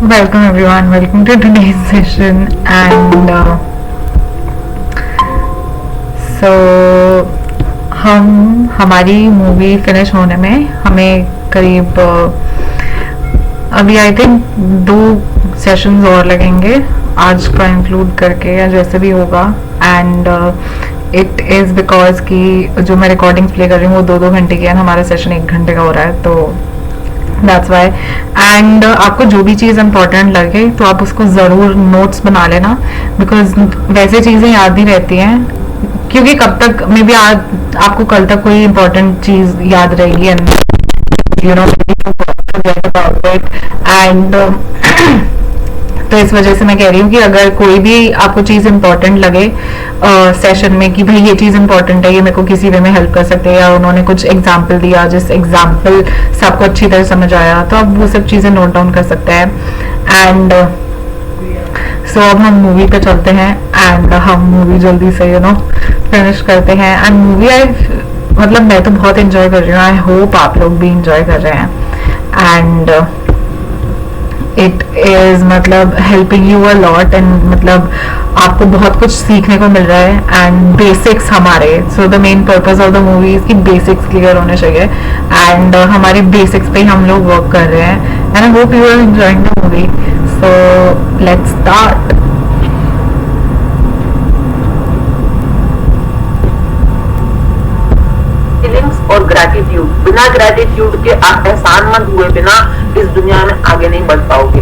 Welcome everyone, welcome to today's session and so हम हमारी movie finish होने में हमें करीब अभी आई थिंक 2 सेशंस और लगेंगे आज का इंक्लूड करके या जैसे भी होगा एंड इट इज़ बिकॉज कि जो मैं रिकॉर्डिंग्स प्ले कर रही हूँ वो 2-2 घंटे की है, हमारा सेशन 1 घंटे का हो रहा है, तो दैट्स वाई। एंड आपको जो भी चीज़ इंपॉर्टेंट लगे तो आप उसको ज़रूर नोट्स बना लेना, बिकॉज वैसे चीज़ें याद नहीं रहती हैं, क्योंकि कब तक मे बी आज आपको कल तक कोई इंपॉर्टेंट चीज़ याद रहेगी and you know forget about it and तो इस वजह से मैं कह रही हूँ कि अगर कोई भी आपको चीज़ इंपॉर्टेंट लगे सेशन में कि भाई ये चीज़ इंपॉर्टेंट है, ये मेरे को किसी वे में हेल्प कर सकते हैं, या उन्होंने कुछ एग्जाम्पल दिया जिस एग्जाम्पल से आपको अच्छी तरह समझ आया, तो आप वो सब चीज़ें नोट डाउन कर सकते हैं। एंड सो अब हम मूवी पे चलते हैं एंड हम मूवी जल्दी से फिनिश करते हैं। एंड मूवी आई मतलब मैं तो बहुत इंजॉय कर रही हूँ, आई होप आप लोग भी इंजॉय कर रहे हैं एंड इट इज मतलब helping you a lot and मतलब आपको बहुत कुछ सीखने को मिल रहा है एंड बेसिक्स हमारे so the main purpose of the movie की बेसिक्स क्लियर होने चाहिए एंड हमारे बेसिक्स पे ही हम लोग वर्क कर रहे हैं and I hope you are enjoying the movie. So let's start. और ग्रैटिट्यूड, बिना ग्रैटिट्यूड के आप एहसानमंद हुए बिना इस दुनिया में आगे नहीं बढ़ पाओगे।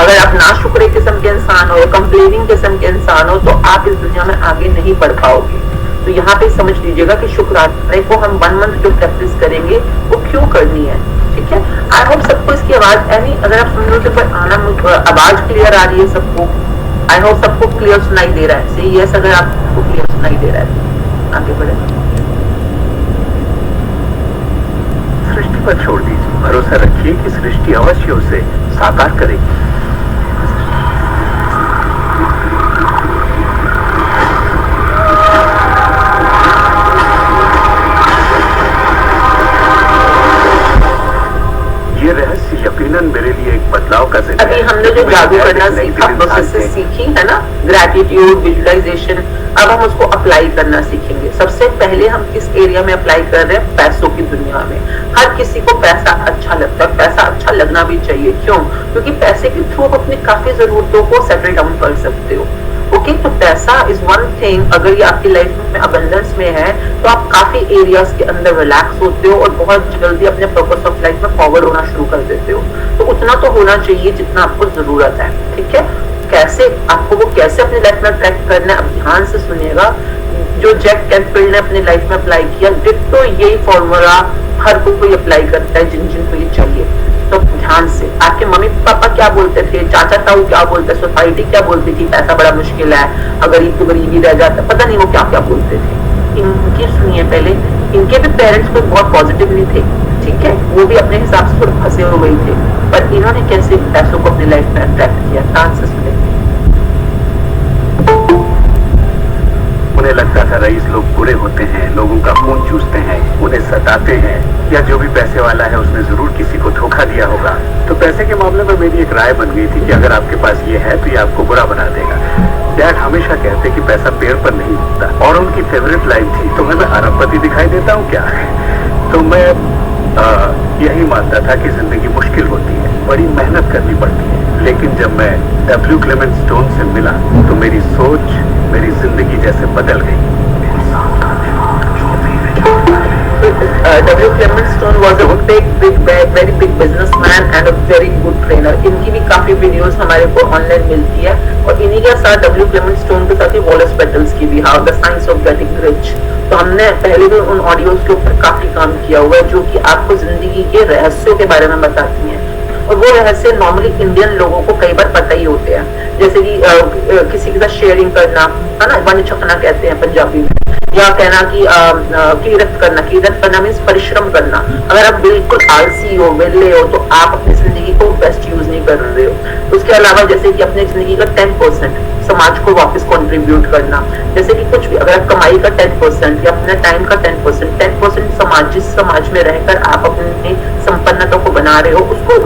अगर आप नाशुक्रे किस्म के इंसान हो या कंप्लेनिंग किस्म के इंसान हो तो आप इस दुनिया में आगे नहीं बढ़ पाओगे। तो यहाँ पे समझ लीजिएगा कि शुक्राने को हम 1 मंथ जो प्रैक्टिस करेंगे वो क्यों करनी है, ठीक है। आई होप सबको इसकी आवाज यानी अगर आप सुन रहे हो तो आना आवाज क्लियर आ रही है सबको, आई होप सबको क्लियर सुनाई दे रहा है। सही यस, अगर आपको क्लियर सुनाई दे रहा है आगे बढ़े। सृष्टि पर छोड़ दीजिए, भरोसा रखिए कि सृष्टि अवश्य उसे साकार करेगी। ये रहस्य यकीनन मेरे लिए एक बदलाव का जरिया है। अभी हमने जो जादू करना सीखा, प्रोसेस सीखी है ना, ग्रैटिट्यूड, विजुअलाइजेशन, अब हम उसको अप्लाई करना सीखेंगे। सबसे पहले हम किस एरिया में अप्लाई कर रहे हैं? पैसों की दुनिया में। हर किसी को पैसा अच्छा लगता है, पैसा अच्छा लगना भी चाहिए। क्यों? क्योंकि पैसे के थ्रू आप अपनी काफी जरूरतों को सेटल डाउन कर सकते हो। ओके, तो पैसा इज वन थिंग। अगर ये आपकी लाइफ में अबंडेंस में है तो आप काफी एरियाज के अंदर रिलैक्स होते हो और बहुत जल्दी अपने पर्पस ऑफ लाइफ में फॉरवर्ड होना शुरू कर देते हो। तो उतना तो होना चाहिए जितना आपको जरूरत है, ठीक है। कैसे आपको वो कैसे अपनी लाइफ में ट्रैक करना है, अब ध्यान से सुनिएगा। जो जैक कैनफील्ड ने अपनी लाइफ में अप्लाई किया, डिट्टो यही फॉर्मूला हर कोई अप्लाई करता है जिन जिनको ये चाहिए। तो ध्यान से, आपके मम्मी पापा क्या बोलते थे, चाचा ताऊ क्या बोलते, सोसाइटी क्या बोलती थी, पैसा बड़ा मुश्किल है, अगर तो गरीबी रह जाता, पता नहीं वो क्या क्या बोलते थे। इनकी सुनिए पहले, इनके भी पेरेंट्स कोई बहुत पॉजिटिव नहीं थे, ठीक है, वो भी अपने हिसाब से थोड़े फंसे हो गए थे, पर इन्होंने कैसे पैसों को अपनी लाइफ में अट्रैक्ट किया, ध्यान से सुने। उन्हें लगता था रईस लोग बुरे होते हैं, लोगों का खून चूसते हैं, उन्हें सताते हैं, या जो भी पैसे वाला है उसने जरूर किसी को धोखा दिया होगा। तो पैसे के मामले में मेरी एक राय बन गई थी कि अगर आपके पास ये है तो ये आपको बुरा बना देगा। डैड हमेशा कहते कि पैसा पेड़ पर नहीं उगता, और उनकी फेवरेट लाइन थी, तुम्हें मैं अरबपति दिखाई देता हूँ क्या? तो मैं यही मानता था कि जिंदगी मुश्किल होती है, बड़ी मेहनत करनी पड़ती है। लेकिन जब मैं डब्ल्यू क्लेमेंट स्टोन से मिला तो मेरी सोच, मेरी जिंदगी जैसे बदल गई। W. Clement Stone was a very big businessman and a very good trainer. इनकी भी काफी वीडियोस हमारे को ऑनलाइन मिलती है, और इन्हीं के साथ W. Clement Stone के साथ ही वॉलेस पेटल्स की भी, how the science of getting rich. तो हमने पहले भी उन ऑडियोज के ऊपर काफी काम किया हुआ है जो कि आपको जिंदगी के रहस्यों के बारे में बताती हैं, और वो रहस्य नॉर्मली इंडियन लोगों को कई बार पता ही होते हैं, जैसे कि किसी के साथ शेयरिंग करना है ना, वन छकना कहते हैं पंजाबी में, या कहना कि कीरत करना मीन्स परिश्रम करना। अगर आप बिल्कुल आलसी हो, वेले हो, तो आप अपनी जिंदगी को बेस्ट यूज नहीं कर रहे हो। उसके अलावा जैसे कि अपनी जिंदगी का 10% समाज को वापस कंट्रीब्यूट करना, जैसे कि कुछ भी, अगर आप कमाई का 10% या अपने टाइम का 10% समाज, जिस समाज में रहकर आप अपनी संपन्नता को बना रहे हो, उसको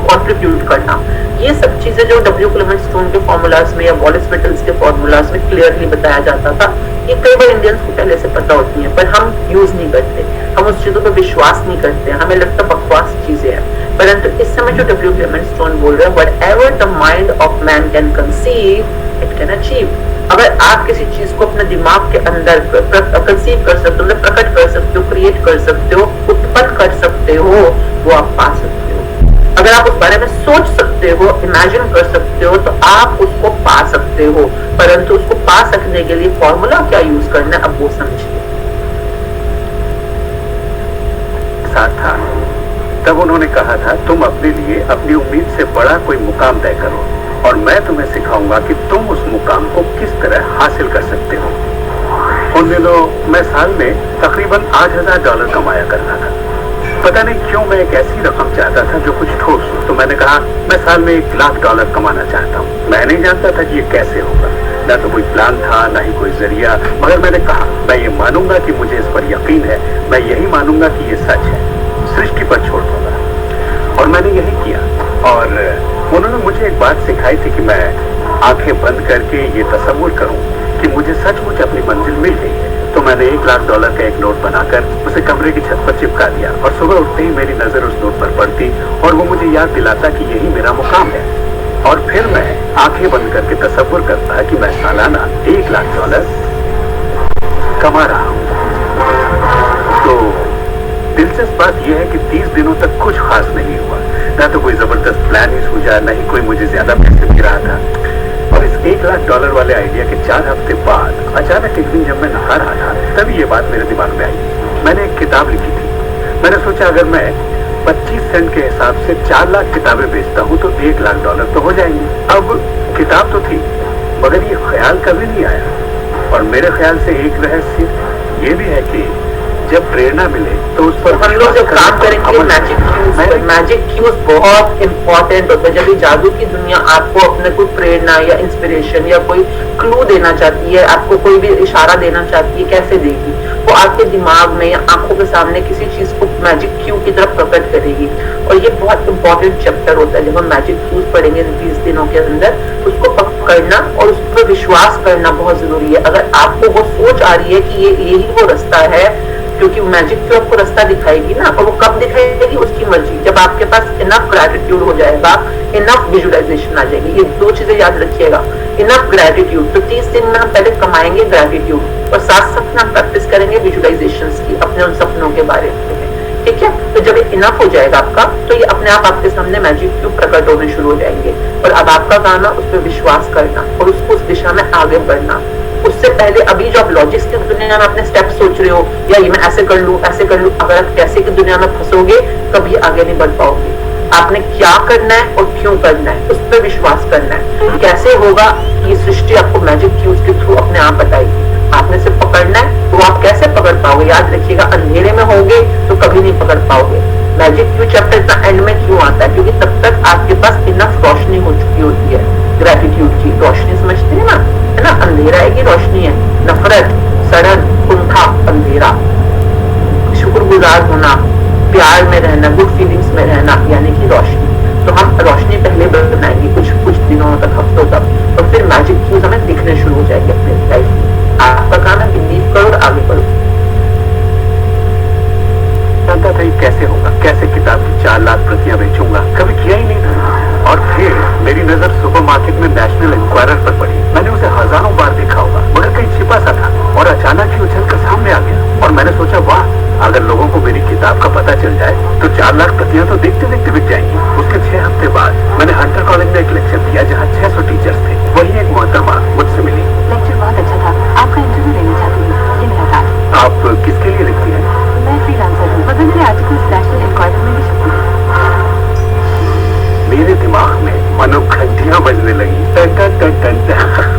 कंट्रीब्यूट करना। ये सब चीजें जो डब्ल्यू क्लेमेंट स्टोन के फॉर्मूलाज में या वॉलेस मेटल्स के फॉर्मूलाज में क्लियरली बताया जाता था, ये कई बार इंडियंस को पहले से पता होती है, पर हम यूज नहीं करते, हम उस चीजों पर विश्वास नहीं करते, हमें लगता बकवास चीजें हैं। परंतु इस समय जो डब्ल्यू क्लेमेंट स्टोन बोल रहे हैं, whatever the mind of man can conceive it can achieve. अगर आप किसी चीज को अपने दिमाग के अंदर कंसीव कर सकते हो, मतलब प्रकट कर सकते हो, क्रिएट कर सकते हो, उत्पन्न कर सकते हो, वो आप पा सकते हो। अगर आप उस बारे में सोच सकते हो, इमेजिन कर सकते हो, तो आप उसको पा सकते हो। परंतु उसको पा सकने के लिए फॉर्मूला क्या यूज करना है, अब वो समझिए। साथ था तब उन्होंने कहा था, तुम अपने लिए अपनी उम्मीद से बड़ा कोई मुकाम तय करो और मैं तुम्हें सिखाऊंगा कि तुम उस मुकाम को किस तरह हासिल कर सकते हो। उन दिनों मैं साल में तकरीबन $8,000 कमाया करता था। पता नहीं क्यों मैं एक ऐसी रकम चाहता था जो कुछ ठोस हो, तो मैंने कहा मैं साल में $1,00,000 कमाना चाहता हूँ। मैं नहीं जानता था कि ये कैसे होगा, ना तो कोई प्लान था, ना ही कोई जरिया, मगर मैंने कहा मैं ये मानूंगा कि मुझे इस पर यकीन है, मैं यही मानूंगा कि ये सच है, सृष्टि पर छोड़ दूंगा। और मैंने यही किया। और उन्होंने मुझे एक बात सिखाई थी कि मैं आंखें बंद करके ये तसव्वुर करूं कि मुझे सचमुच अपनी मंजिल मिल गई है। तो मैंने $1,00,000 का एक नोट बनाकर उसे कमरे की छत पर चिपका दिया और सुबह उठते ही मेरी नजर उस नोट पर पड़ती और वो मुझे याद दिलाता कि यही मेरा मुकाम है। और फिर मैं आंखें बंद करके तसव्वुर करता कि मैं सालाना $1,00,000 कमा रहा हूँ। तो दिलचस्प बात यह है कि 30 दिनों तक कुछ खास नहीं हुआ, ना तो कोई जबरदस्त प्लान ही सूझा, न ही कोई मुझे ज्यादा पैसे दे रहा था। और इस $1,00,000 वाले आइडिया के 4 हफ्ते बाद अचानक एक दिन जब मैं नहा रहा था, तभी ये बात मेरे दिमाग में आई। मैंने एक किताब लिखी थी। मैंने सोचा अगर मैं 25 सेंट के हिसाब से 4 लाख किताबें बेचता हूँ तो $1,00,000 तो हो जाएंगे। अब किताब तो थी, मगर ये ख्याल कभी नहीं आया। और मेरे ख्याल से एक रहस्य ये भी है कि जब प्रेरणा मिले तो उस पर हम लोग जब काम करेंगे मैजिक क्यूज बहुत इंपॉर्टेंट होता है। जब ये जादू की दुनिया आपको अपने कोई प्रेरणा या इंस्पिरेशन या कोई क्लू देना चाहती है, आपको कोई भी इशारा देना चाहती है, कैसे देगी? वो आपके दिमाग में या आंखों के सामने किसी चीज को मैजिक क्यू की तरफ प्रकट करेगी। और ये बहुत इंपॉर्टेंट चैप्टर होता है। जब हम मैजिक क्यूज पढ़ेंगे 20 दिनों के अंदर, उसको पकड़ना और उस पर विश्वास करना बहुत जरूरी है। अगर आपको वो सोच आ रही है कि यही वो रास्ता है, क्योंकि मैजिक तो आपको रास्ता दिखाएगी ना, और वो कब दिखाएगी उसकी मर्जी। जब आपके पास इनफ ग्रेटिट्यूड हो जाएगा, इनफ विजुअलाइजेशन आ जाएगी। ये 2 चीजें याद रखिएगा, इनफ ग्रेटिट्यूड। तो 30 दिन में हम पहले कमाएंगे ग्रेटिट्यूड और साथ साथ हम प्रैक्टिस करेंगे विजुअलाइजेशंस की, अपने उन सपनों के बारे में। ठीक है, तो जब ये इनफ हो जाएगा आपका, तो ये अपने आप आपके सामने मैजिक क्यूब प्रकट होने शुरू हो जाएंगे। और अब आपका काम है उस पर विश्वास करना और उसको उस दिशा में आगे बढ़ना। उससे पहले अभी जो आप लॉजिक्स की दुनिया में अपने स्टेप सोच रहे हो, या ये मैं ऐसे कर लूं, अगर आप कैसे की दुनिया में फंसोगे कभी आगे नहीं बढ़ पाओगे। आपने क्या करना है और क्यों करना है, उस पर विश्वास करना है। कैसे होगा, ये सृष्टि आपको मैजिक क्यूज के थ्रू अपने आप बताएगी। आपने सिर्फ पकड़ना है। तो आप कैसे पकड़ पाओगे, याद रखिएगा, अंधेरे में होगे तो कभी नहीं पकड़ पाओगे। मैजिक क्यू चैप्टर इतना एंड में क्यों आता है? क्योंकि तब तक आपके पास इनफ रोशनी हो चुकी होती है, ग्रेटिट्यूड की रोशनी, समझते हैं ना, है ना? अंधेरा है कि रोशनी है? नफरत, सड़न, कुंठा, अंधेरा। शुक्रगुजार होना, प्यार में रहना, गुड फीलिंग्स में रहना, यानी कि रोशनी। तो हम रोशनी पहले बनाएंगे कुछ दिनों तक, हफ्तों तक, और फिर मैजिक क्यूज हमें दिखने शुरू हो जाएंगे अपने लाइफ में। आपका काम है बिलीव करो और आगे बढ़ो। जानता था ये कैसे होगा, कैसे किताब की 4 लाख प्रतियां बेचूंगा, कभी किया ही नहीं था। और फिर मेरी नजर सुपरमार्केट में नेशनल इंक्वायरर पर पड़ी। मैंने उसे हजारों बार देखा होगा, मगर कहीं छिपा सा था, और अचानक ही उछल कर सामने आ गया। और मैंने सोचा, वाह, अगर लोगों को मेरी किताब का पता चल जाए तो 4 लाख प्रतियां तो देखते देखते बिक जाएंगी। उसके 6 हफ्ते बाद मैंने हंटर कॉलेज में एक लेक्चर दिया जहाँ 600 टीचर्स थे। वही एक मोहतरमा मुझसे मिली। लेक्चर बहुत अच्छा था, आपका इंटरव्यू लेना चाहती हूँ, ये मेरा काम। आप किसके लिए लिखती हैं? मैं फ्रीलांसर हूँ, मगर मेरे आर्टिकल्स नेशनल इंक्वायरर में भी छपते हैं। मेरे दिमाग में मानो घंटियां बजने लगी। टन टन टन टन टन।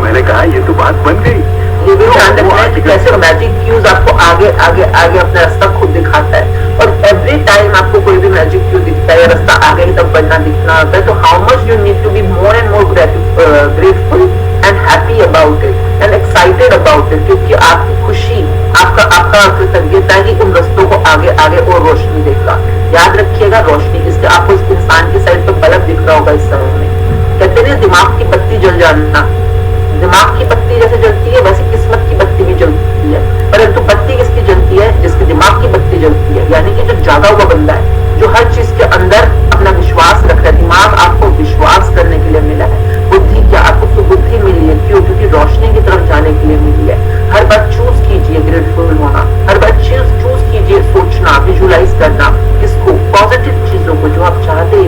मैंने कहा ये तो बात बन गई। ये भी ध्यान रखना है कि कैसे मैजिक क्यूज आपको आगे आगे आगे अपना रास्ता खुद दिखाता है। और एवरी टाइम आपको कोई भी मैजिक क्यू दिखता है, रास्ता आगे की तरफ बढ़ना दिखना होता है, तो how much you need to be more and more grateful and happy happy about it and excited about it, क्योंकि आपकी खुशी, आपका आपका कृतज्ञता ही उन रस्तों को आगे आगे और रोशनी देगा। याद रखिएगा, रोशनी इसके आपको इस इंसान की साइड पर बल्ब दिख रहा होगा इस समय में। कहते हैं दिमाग की बत्ती जल जाना, दिमाग की बत्ती जैसे जलती है वैसे किस्मत की बत्ती भी जलती है, परंतु बत्ती किसकी जलती है? जिसके दिमाग की बत्ती जलती है, यानी कि जो जागा हुआ बंदा है, जो हर चीज के अंदर अपना विश्वास रख रहा है। दिमाग आपको विश्वास करने के लिए मिला है, बुद्धि क्या आपको सुबुद्धि मिली है, क्यों? क्योंकि रोशनी की तरफ जाने के लिए मिली है। हर बार चूज कीजिए ग्रेटफुल होना, हर बार चूज कीजिए सोचना, विजुलाइज करना, किसको? पॉजिटिव चीजों को जो आप चाहते हो,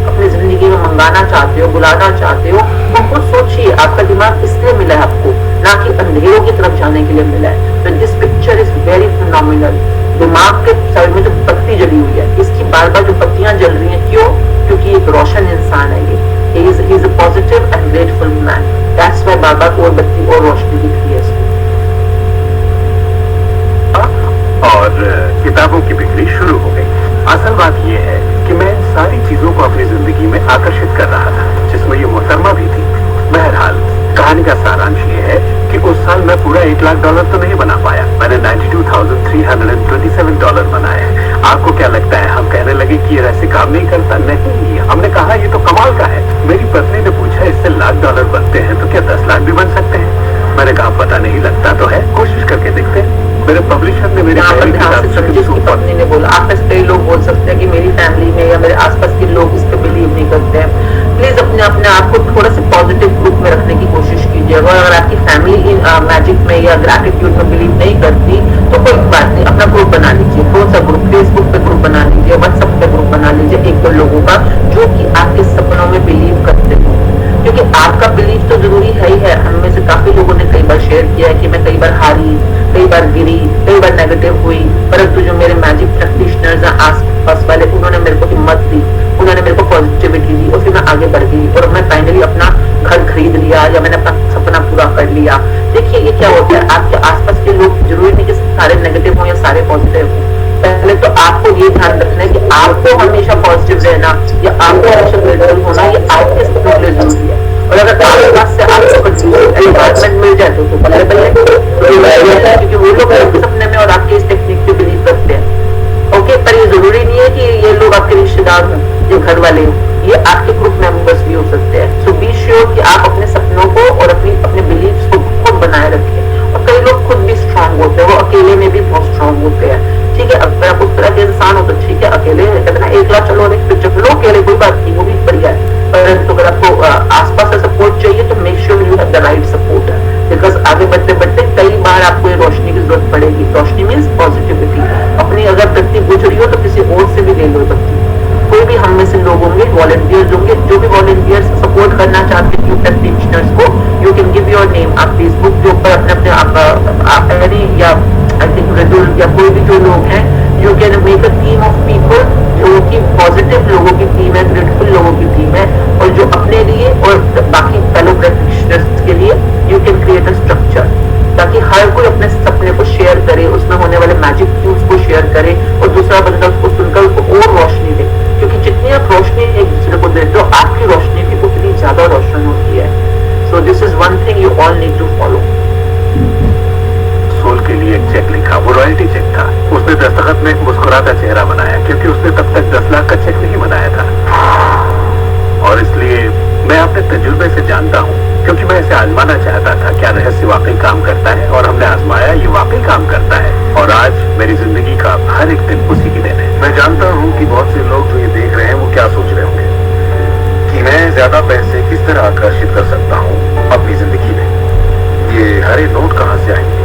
अपनी जिंदगी में मंगाना चाहते हो, बुलाना चाहते हो, उनको सोचिए। आपका दिमाग इसलिए मिला है आपको, ना कि अंधेरों की तरफ जाने के लिए मिला है। तो this picture is very phenomenal. दिमाग के साइड में जो बत्ती जली हुई है, इसकी बार बार जो बत्तियां जल रही हैं, क्यों? क्योंकि एक रोशन इंसान है ये, he is a positive and grateful man, that's why बार बार और बत्ती और रोशनी दिख रही है इसको। और किताबों की बिक्री शुरू हो गई। असल बात यह है कि मैं इन सारी चीजों को अपनी जिंदगी में आकर्षित कर रहा था, जिसमें ये मोहतरमा भी थी। बहरहाल कहानी का सारांश ये है कि उस साल मैं पूरा $1 लाख तो नहीं बना पाया, मैंने $92,327 बनाए। आपको क्या लगता है हम कहने लगे कि ये ऐसे काम नहीं करता? नहीं, हमने कहा ये तो कमाल का है। मेरी पत्नी ने पूछा इससे $1 लाख बनते हैं तो क्या 10 लाख भी बन सकते हैं? मैंने कहा पता नहीं, लगता तो है, कोशिश करके देखते हैं। मेरे पब्लिशर ने मेरी जिसकी पत्नी ने बोला, आप में कई लोग बोल सकते हैं कि मेरी फैमिली में या मेरे आसपास के लोग इस पे बिलीव नहीं करते हैं। प्लीज अपने आप को थोड़ा सा पॉजिटिव ग्रुप में रखने की कोशिश कीजिएगा। अगर आपकी फैमिली मैजिक में या ग्रैटिट्यूड में बिलीव नहीं करती तो कोई बात नहीं, अपना ग्रुप बना लीजिए। कौन सा ग्रुप? फेसबुक पे ग्रुप बना लीजिए, व्हाट्सएप पे ग्रुप बना लीजिए 1-2 लोगों का जो कि आपके सपनों में बिलीव करते हो, क्योंकि आपका बिलीव तो जरूरी है ही है। हम में से काफी लोगों ने कई बार शेयर किया है कि मैं कई बार हारी, कई बार गिरी, कई बार नेगेटिव हुई, परंतु जो मेरे मैजिक प्रैक्टिशनर्स हैं आस-पास वाले, उन्होंने मेरे को हिम्मत दी, उन्होंने मेरे को पॉजिटिविटी दी और फिर मैं आगे बढ़ गई और मैं फाइनली अपना घर खरीद लिया या मैंने अपना सपना पूरा कर लिया। देखिए ये क्या होता है, आपके आसपास के लोग जरूरी नहीं कि सारे नेगेटिव हो या सारे पॉजिटिव हो। पहले तो आपको ये ध्यान रखना है कि आपको हमेशा पॉजिटिव रहना या आपको हमेशा ग्रेटफुल होना, ये आपके सपनों के लिए जरूरी है। और अगर आपके पास से आपको एनवायरमेंट मिल जाए तो बल्ले बल्ले, क्योंकि वो लोग आपके सपने में और आपके इस टेक्निक पे बिलीव करते हैं। ओके, पर ये जरूरी नहीं है कि ये लोग आपके रिश्तेदार हों, ये घर वाले हों, ये आपके ग्रुप मेंबर्स भी हो सकते हैं। सो बी श्योर कि आप अपने सपनों को और अपने बिलीव्स को खुद बनाए रखें। और कई लोग खुद भी स्ट्रांग होते हैं, वो अकेले में भी बहुत स्ट्रांग होते हैं। ठीक है, अगर आप उस तरह के इंसान हो तो ठीक है, अकेले कहते ना 1 लाख चलो एक पिक्चर लो अकेले, कोई बात नहीं, वो भी बढ़िया है। परंतु अगर आपको आसपास से सपोर्ट चाहिए तो make sure you have the right support, because आगे बढ़ते बढ़ते कई बार आपको ये रोशनी की जरूरत पड़ेगी। रोशनी मीन्स पॉजिटिविटी। अपनी अगर बत्ती बुझ रही हो तो किसी और से भी ले लो बत्ती। कोई भी हम में से लोग होंगे, वॉलंटियर्स होंगे, जो भी वॉलंटियर्स सपोर्ट करना चाहते हैं न्यू प्रैक्टिशनर्स को, you can give your name. आप फेसबुक के ऊपर अपने या आई थिंक रेडुल या कोई भी जो लोग हैं, you can make a team of people जो कि पॉजिटिव लोगों की टीम है, ग्रेटफुल लोगों की टीम है, और जो अपने लिए और बाकी फेलो प्रैक्टिशनर्स के लिए you can create a structure, ताकि हर कोई अपने सपने को शेयर करे, उसमें होने वाले मैजिक क्यूज को शेयर करे और दूसरा बंदा उसको सुनकर उसको और रोशनी दे। क्योंकि जितनी आप रोशनी एक दूसरे को देते हो, आपकी रोशनी भी उतनी ज्यादा रोशन होती है। So this is one thing you all need to follow. Soul के लिए एक चेक लिखा, वो रॉयल्टी चेक था। उसने दस्तखत में एक मुस्कुराता चेहरा बनाया, क्योंकि उसने तब तक 10 लाख का चेक नहीं बनाया था। और इसलिए मैं अपने तजुर्बे से जानता हूँ, क्योंकि मैं इसे आजमाना चाहता था, क्या रहस्य वाकई काम करता है, और हमने आजमाया, ये वाकई काम करता है। और आज मेरी जिंदगी का हर एक दिन उसी की देन है। मैं जानता हूँ कि बहुत से लोग जो ये देख रहे हैं वो क्या सोच रहे होंगे कि मैं ज्यादा पैसे किस तरह आकर्षित कर सकता हूँ अपनी जिंदगी में, ये हरे नोट कहाँ से आएंगे,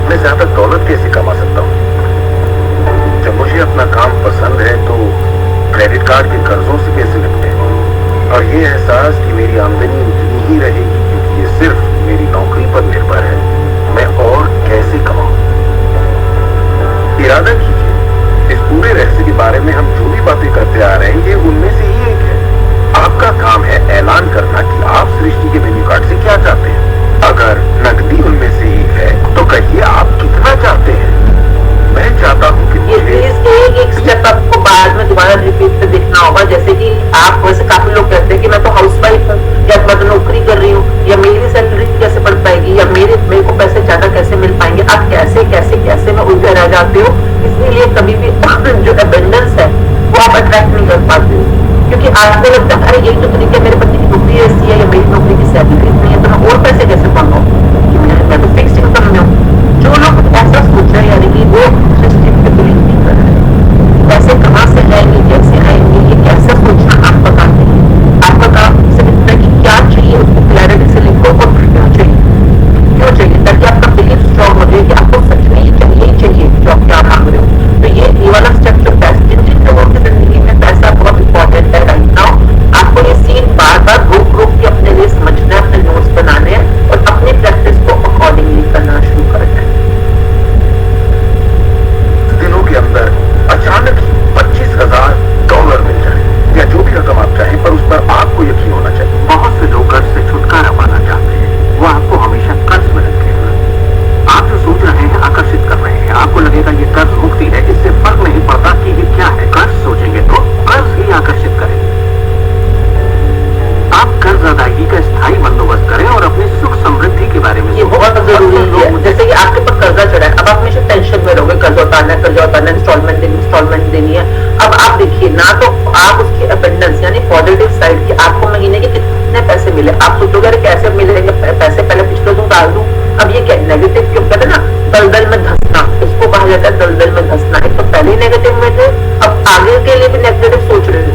मैं ज्यादा दौलत कैसे कमा सकता हूँ। जब मुझे अपना काम पसंद है तो क्रेडिट कार्ड के कर्जों से कैसे निपटे, और ये एहसास कि मेरी आमदनी उतनी ही रहेगी क्योंकि ये सिर्फ मेरी नौकरी पर निर्भर है, मैं और कैसे कमाऊं। इरादा कीजिए, इस पूरे रहस्य के बारे में हम जो भी बातें करते आ रहे हैं, ये उनमें से ही एक है। आपका काम है ऐलान करना कि आप सृष्टि के मेन्यू कार्ड से क्या चाहते हैं। अगर नकदी उनमें से एक है तो कहिए आप कितना चाहते हैं। मैं चाहता हूँ कि ये प्लीज एक स्टेप आपको बाद में दोबारा रिपीट पे देखना होगा। जैसे कि आप, वैसे काफी लोग कहते हैं कि मैं तो हाउसवाइफ हूँ या मैं तो नौकरी कर रही हूँ या मेरी सैलरी या मेरे को पैसे ज्यादा कैसे मिल पाएंगे, आप कैसे कैसे कैसे में उलझे रह जाते हो। इसलिए कभी भी जो एबंडेंस है वो आप अट्रैक्ट नहीं कर पाते हो, क्योंकि आपको लगता है अरे यही तो तरीका है, मेरे पति की नौकरी ऐसी है या मेरी नौकरी की सैलरी इतनी है, तो मैं और पैसे कैसे कमाऊं, मैं तो फिक्स इनकम में हूँ। जो लोग ऐसा सोच रहे हैं यानी कि वो सिस्टम पे बिलीव नहीं कर रहे। पैसे कहाँ से आएंगे, कैसे आएंगे, ये कैसे सोचना आपका काम नहीं है। आपका काम सिर्फ इतना कि क्या चाहिए उसको क्लैरिटी से लिखो और क्यों चाहिए, ताकि आपका बिलीफ स्ट्रॉन्ग हो जाए कि आपको सच में ये चाहिए जो आप क्या मांग रहे हो। तो ये वाला स्टेप जो पैसे, जिन लोगों की जिंदगी में पैसा बहुत इंपॉर्टेंट है राइट नाउ, आपको ये सीन बार बार रोक के अपने लिए समझना है, अपने नोट्स बनाने हैं और अपनी प्रैक्टिस को अकॉर्डिंगली करना शुरू करना है। दिनों के अंदर अचानक $25,000 मिल जाए या जो भी रकम आप चाहें, पर उस पर आपको यकीन होना चाहिए। बहुत से लोग कर्ज से छुटकारा पाना चाहते हैं, वो आपको हमेशा कर्ज में रखेगा। आप जो सोच रहे हैं आकर्षित कर रहे हैं, आपको लगेगा ये कर्ज मुक्ति है, इससे फर्क नहीं पड़ता कि ये क्या है। कर्ज सोचेंगे तो कर्ज ही आकर्षित करेगा। आप कर्ज अदायगी का स्थायी बंदोबस्त करें और अपनी सुख समृद्धि के बारे में ये बहुत जरूरी है। जैसे कि आपके पास कर्जा चढ़ा है, अब आप हमेशा टेंशन में रहोगे, कर्जा उतारना है, इंस्टॉलमेंट देनी है। अब आप देखिए ना, तो आप उसकी अबंडेंस यानी पॉजिटिव साइड की, आपको महीने के कितने पैसे मिले, आप सोचोगे अरे कैसे मिलेंगे पैसे, पहले पिछले तो डाल दूं। अब ये क्या नेगेटिव क्यों कहते हैं ना, दलदल में धंसना, इसको कहा जाता है दलदल में धंसना। एक तो पहले ही नेगेटिव में थे, अब आगे के लिए भी नेगेटिव सोच रहे थे,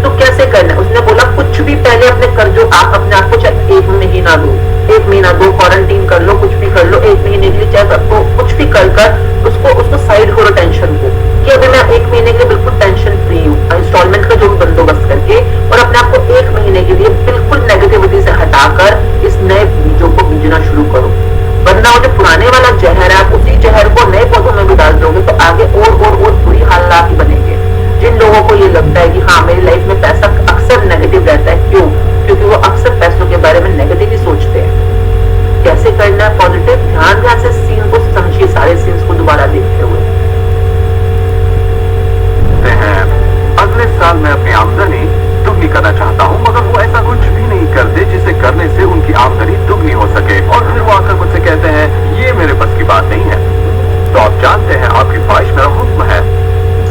तो कैसे करना है। उसने बोला कुछ भी पहले अपने कर्जों, आप अपने आप को चाहे 1 महीना दो, क्वारंटीन कर लो, कुछ भी कर लो, 1 महीने के लिए चाहे आपको कुछ भी कर उसको साइड करो टेंशन को, कि अभी मैं 1 महीने के लिए बिल्कुल टेंशन फ्री हूँ, इंस्टॉलमेंट का जो भी बंदोबस्त करके, और अपने आप को 1 महीने के लिए बिल्कुल नेगेटिविटी से हटाकर इस नए बीजों को बीजना शुरू करो। वरना वो जो पुराने वाला जहर है, आप उसी जहर को नए पौधों में भी डाल दोगे तो आगे और बुरी हालात ही बनेंगे। जिन लोगों को ये लगता है कि हाँ मेरी लाइफ में पैसा अक्सर नेगेटिव रहता है, क्यों? क्योंकि वो अक्सर पैसों के बारे में नेगेटिव ही सोचते हैं। कैसे करना है पॉजिटिव, ध्यान से सीन को समझिए, सारे सीन्स को दोबारा देखते हुए। अगले साल मैं अपनी आमदनी दुगनी करना चाहता हूँ, मगर वो ऐसा कुछ भी नहीं करते जिसे करने से उनकी आमदनी दुगनी हो सके, और फिर वो आकर मुझसे कहते हैं ये मेरे बस की बात नहीं है। तो आप जानते हैं आपकी ख्वाहिश मेरा हुक्म है।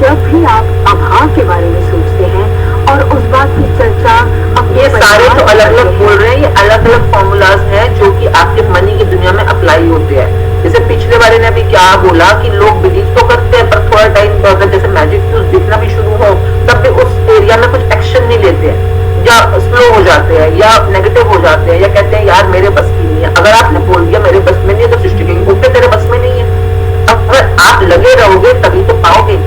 जब भी आप अभाव के बारे में सोचते हैं और उस बात की चर्चा, ये सारे जो अलग अलग बोल रहे हैं, ये अलग अलग फॉर्मूलाज हैं जो कि आपके मनी की दुनिया में अप्लाई होते हैं। जैसे पिछले वाले ने अभी क्या बोला कि लोग बिलीव तो करते हैं, पर थोड़ा टाइम अगर जैसे मैजिक न्यूज दिखना भी शुरू हो तब भी उस एरिया में कुछ एक्शन नहीं लेते हैं, या स्लो हो जाते हैं, या नेगेटिव हो जाते हैं, या कहते हैं यार मेरे बस की नहीं है। अगर आपने बोल दिया मेरे बस में नहीं है तो सृष्टि कहेगी ओके तेरे बस में नहीं है। अगर आप लगे रहोगे तभी तो पाओगे।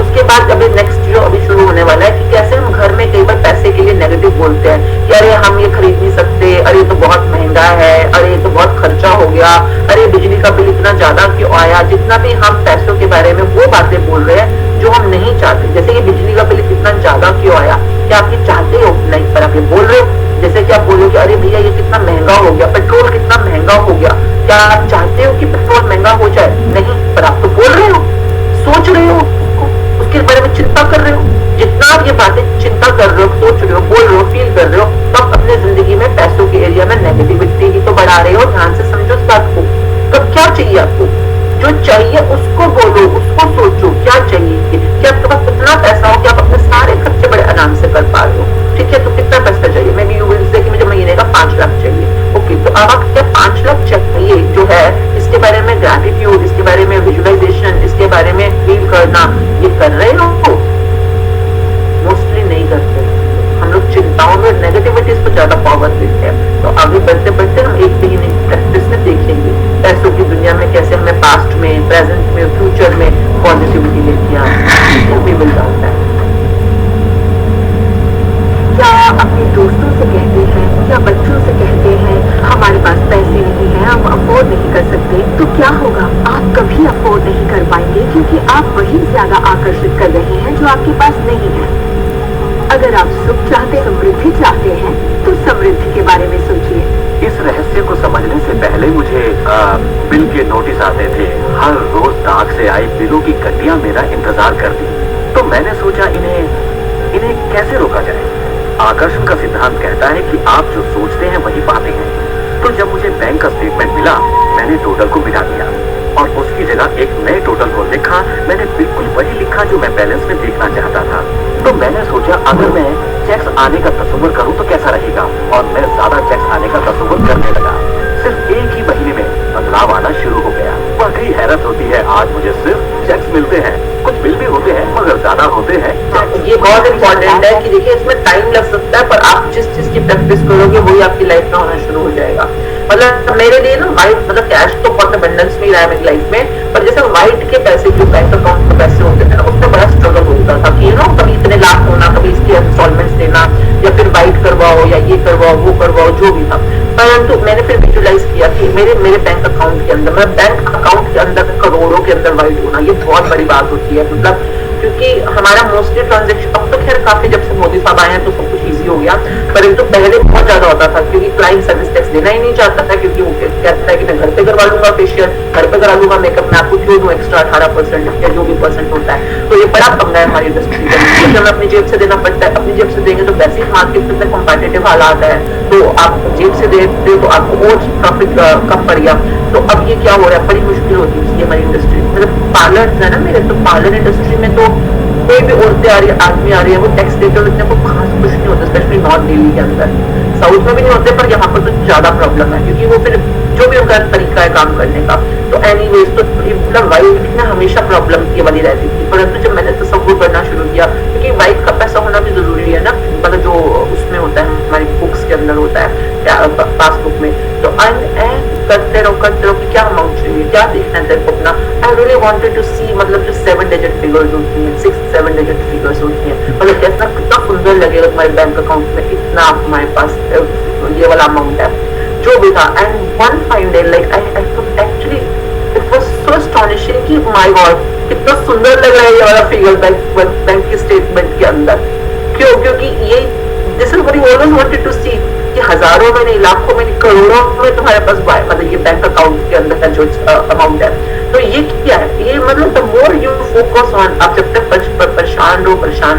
उसके बाद अभी नेक्स्ट जो अभी शुरू होने वाला है कि कैसे हम घर में कई बार पैसे के लिए नेगेटिव बोलते हैं कि अरे हम ये खरीद नहीं सकते, अरे ये तो बहुत महंगा है, अरे ये तो बहुत खर्चा हो गया, अरे बिजली का बिल इतना ज्यादा क्यों आया। जितना भी हम पैसों के बारे में वो बातें बोल रहे हैं जो हम नहीं चाहते, जैसे ये बिजली का बिल इतना ज्यादा क्यों आया, क्या आप ये चाहते हो? नहीं, पर आप ये बोल रहे हो। जैसे कि आप बोलोगे अरे भैया ये कितना महंगा हो गया, पेट्रोल कितना महंगा हो गया, क्या आप चाहते हो कि पेट्रोल महंगा हो जाए? नहीं, पर आप तो बोल रहे हो, सोच रहे हो, उसके बारे में चिंता कर रहे हो। जितना आप ये बातें चिंता कर रहे हो, सोच रहे हो, बोल रहे हो, फील कर रहे हो, तब अपने जिंदगी में पैसों के एरिया में नेगेटिविटी ही तो बढ़ा रहे हो। ध्यान से समझो इस बात को। तब क्या चाहिए आपको? जो चाहिए उसको बोलो, उसको सोचो क्या चाहिए, कि आपके पास इतना पैसा हो कि आप अपने सारे खर्चे बड़े आराम से कर पा रहे हो। ठीक है, तो कितना पैसा चाहिए? मैं भी यू विल से कि मुझे महीने का 5 लाख चाहिए। ओके, तो अब आप क्या 5 लाख चाहिए जो है, इसके बारे में ग्रैटिट्यूड, इसके बारे में विजुअलाइजेशन, इसके बारे में फील करना, ये कर रहे हो? मोस्टली नहीं करते। हम लोग चिंताओं में नेगेटिविटीज को ज्यादा पावर देते हैं। तो आगे बढ़ते बढ़ते हम एक महीने की प्रैक्टिस में देखेंगे पैसों की दुनिया में कैसे हमें पास्ट में, प्रेजेंट में, फ्यूचर में पॉजिटिविटी लेके आना भी मिल जाता है। क्या अपने दोस्तों से कहते हैं या बच्चों से कहते हैं हमारे पास पैसे नहीं है, हम अफोर्ड नहीं कर सकते, तो क्या होगा? आप कभी अफोर्ड नहीं कर पाएंगे, क्योंकि आप वही ज्यादा आकर्षित कर रहे हैं जो आपके पास नहीं है। अगर आप सुख चाहते, समृद्धि चाहते हैं, तो समृद्धि के बारे में सोचिए। इस रहस्य को समझने से पहले मुझे बिल के नोटिस आते थे। हर रोज डाक से आई बिलों की गड्डियां मेरा इंतजार करती। तो मैंने सोचा इन्हें कैसे रोका जाए। आकर्षण का सिद्धांत कहता है कि आप जो सोचते हैं वही पाते हैं। तो जब मुझे बैंक का स्टेटमेंट मिला, मैंने टोटल को मिटा दिया और उसकी जगह एक नए टोटल को लिखा। मैंने बिल्कुल वही लिखा जो मैं बैलेंस में देखना चाहता था। तो मैंने सोचा अगर मैं चेक्स आने का तस्वीर करूं तो कैसा रहेगा, और मैं ज्यादा चेक्स आने का तस्वीर करने लगा। सिर्फ एक ही महीने में बदलाव आना शुरू हो गया। वाकई हैरत होती है, आज मुझे सिर्फ चेक्स मिलते हैं, कुछ बिल भी होते हैं मगर ज्यादा होते हैं। ये बहुत इंपॉर्टेंट है कि देखिए इसमें टाइम लग सकता है, पर आप जिस चीज की प्रैक्टिस करोगे वही आपकी लाइफ में होना शुरू हो जाएगा। मतलब मेरे लिए ना वाइट मतलब कैश तो बहुत अबंडेंस में ही रहा है मेरी लाइफ में, पर जैसे वाइट के पैसे जो बैंक अकाउंट के पैसे होते थे ना, उसमें बड़ा स्ट्रगल होता था कि कभी इतने लाख होना, कभी इसके इंस्टॉलमेंट्स देना, या फिर वाइट करवाओ या ये करवाओ वो करवाओ जो भी था। परंतु मैंने फिर विजुलाइज किया कि मेरे बैंक अकाउंट के अंदर, मतलब बैंक अकाउंट के अंदर करोड़ों के अंदर वाइट होना ये बहुत बड़ी बात होती है। मतलब क्योंकि हमारा मोस्टली ट्रांजेक्शन, अब तो खैर काफी जब से मोदी साहब आए हैं तो सब कुछ इजी हो गया, परंतु पहले बहुत ज्यादा होता था क्योंकि क्लाइंट सर्विस टैक्स देना ही नहीं चाहता था, क्योंकि वो कहता है कि मैं घर पे करवा लूंगा फेशियल, घर पे करा लूंगा मेकअप, मैं आपको क्यों दूं एक्स्ट्रा 18% या जो भी परसेंट होता है। तो ये बड़ा पंगा है हमारी इंडस्ट्री का, क्योंकि हमें अपनी जेब से देना पड़ता है। अपनी जेब से देंगे तो वैसे ही मार्केट में कॉम्पिटिटिव हालात है, तो आप जेब से दे तो आपको और प्रॉफिट कम पड़ गया। तो अब ये क्या हो रहा है, बड़ी मुश्किल होती है हमारी इंडस्ट्री। मतलब पार्लर है ना मेरे, तो पार्लर इंडस्ट्री में तो कोई भी औरतें आ रही है, आदमी आ रही है, वो टैक्स देते हुए इतने को खास कुछ नहीं होता, स्पेशली नॉर्थ दिल्ली के अंदर। साउथ में भी नहीं होते, पर यहाँ पर तो ज्यादा प्रॉब्लम है क्योंकि वो फिर जो भी उनका तरीका है काम करने का। तो एनीवेज तो मतलब वाइफ में हमेशा प्रॉब्लम ये वाली रहती थी, परंतु जब मैंने तसव्वुर करना शुरू किया, क्योंकि वाइफ का पैसा होना भी जरूरी है ना, मतलब जो उसमें होता है हमारी बुक्स के अंदर होता है पासबुक में, तो करते रहो कि क्या अमाउंट चाहिए, क्या देखना है तेरे को अपना। आई रियली वांटेड टू सी, मतलब जो 7 डिजिट फिगर्स होती हैं, 6-7 डिजिट फिगर्स होती हैं, मतलब कैसा कितना सुंदर लगेगा तुम्हारे बैंक अकाउंट में, इतना हमारे पास ये वाला अमाउंट है जो भी था। And one fine day like I actually it was so astonishing कि माय गॉड कितना सुंदर लग रहा है ये वाला फिगर बैंक की स्टेटमेंट के अंदर। क्यों? क्योंकि ये this is what you always wanted to see, कि हजारों में नहीं, लाखों में नहीं, करोड़ों में तुम्हारे पास मतलब ये बैंक अकाउंट के अंदर का जो अमाउंट है। तो ये क्या है, ये मतलब the more you focus on, आप जब तक परेशान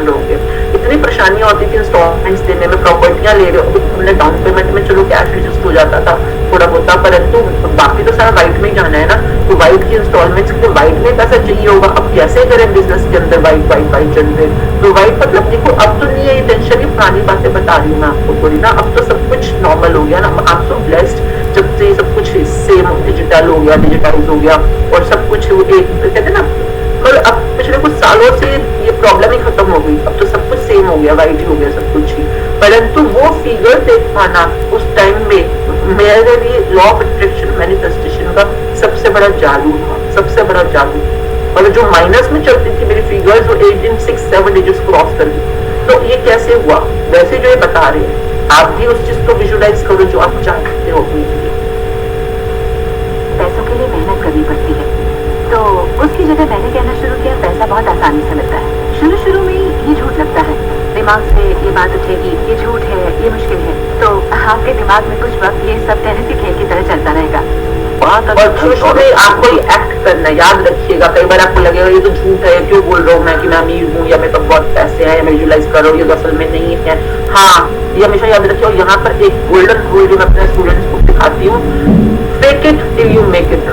रहोगे। इतनी परेशानियां होती थी इंस्टॉलमेंट्स देने में, प्रॉपर्टियां ले रहे हो, तुमने डाउन पेमेंट में चलो कैश एडजस्ट हो जाता था थोड़ा बहुत, परंतु बाकी तो सारा वाइट में ही जाना है ना, तो वाइट की इंस्टॉलमेंट्स के वाइट में पैसा चाहिए होगा। अब कैसे करें बिजनेस के अंदर वाइट जनरेट, तो वाइट मतलब देखो अब तो नहीं है ये टेंशन, ये पुरानी बातें बता रही हूँ मैं आपको थोड़ी ना, अब तो सब कुछ नॉर्मल हो गया ना। आई एम सो ब्लेस्ड जब से सब कुछ सेम डिजिटल हो गया, डिजिटाइज हो गया, और सब कुछ एक कहते हैं ना, कल अब पिछले कुछ सालों से ये प्रॉब्लम ही खत्म हो गई, अब तो सब कुछ सेम हो गया, वाइट ही हो गया सब कुछ ही। परंतु वो फिगर देख पाना उस टाइम में मेरे लिए लॉ ऑफ अट्रैक्शन मैनिफेस्टेशन का सबसे बड़ा जादू था, सबसे बड़ा जादू। और जो माइनस में चलती थी मेरी फिगर्स, वो 8 दिन 6-7 डिजिट्स क्रॉस कर दी। तो ये कैसे हुआ, वैसे जो ये बता रहे हैं, आप भी उस चीज को विजुलाइज करो जो आप चाहते हो अपने लिए। पैसों के लिए मेहनत करनी पड़ती है, तो उसकी जगह मैंने कहना शुरू किया पैसा बहुत आसानी से मिलता है। शुरू में ही ये झूठ लगता है, दिमाग से ये बात उठेगी ये झूठ है, ये मुश्किल है, तो आपके दिमाग में कुछ वक्त ये सब टेनिसी खेल की तरह चलता रहेगा। और शुरू में आपको ये एक्ट करना है, याद रखिएगा। कई बार आपको लगेगा ये तो झूठ है, क्यों बोल रहा हूँ मैं कि मैं अमीर हूँ या मेरे पास बहुत पैसे हैं, या मैं विजुलाइज कर रहा हूँ, ये तो असल में नहीं है। हाँ, ये हमेशा याद रखिए। और यहाँ पर एक गोल्डन रूल जो मैं अपने स्टूडेंट्स को सिखाती हूँ, fake it till you make it.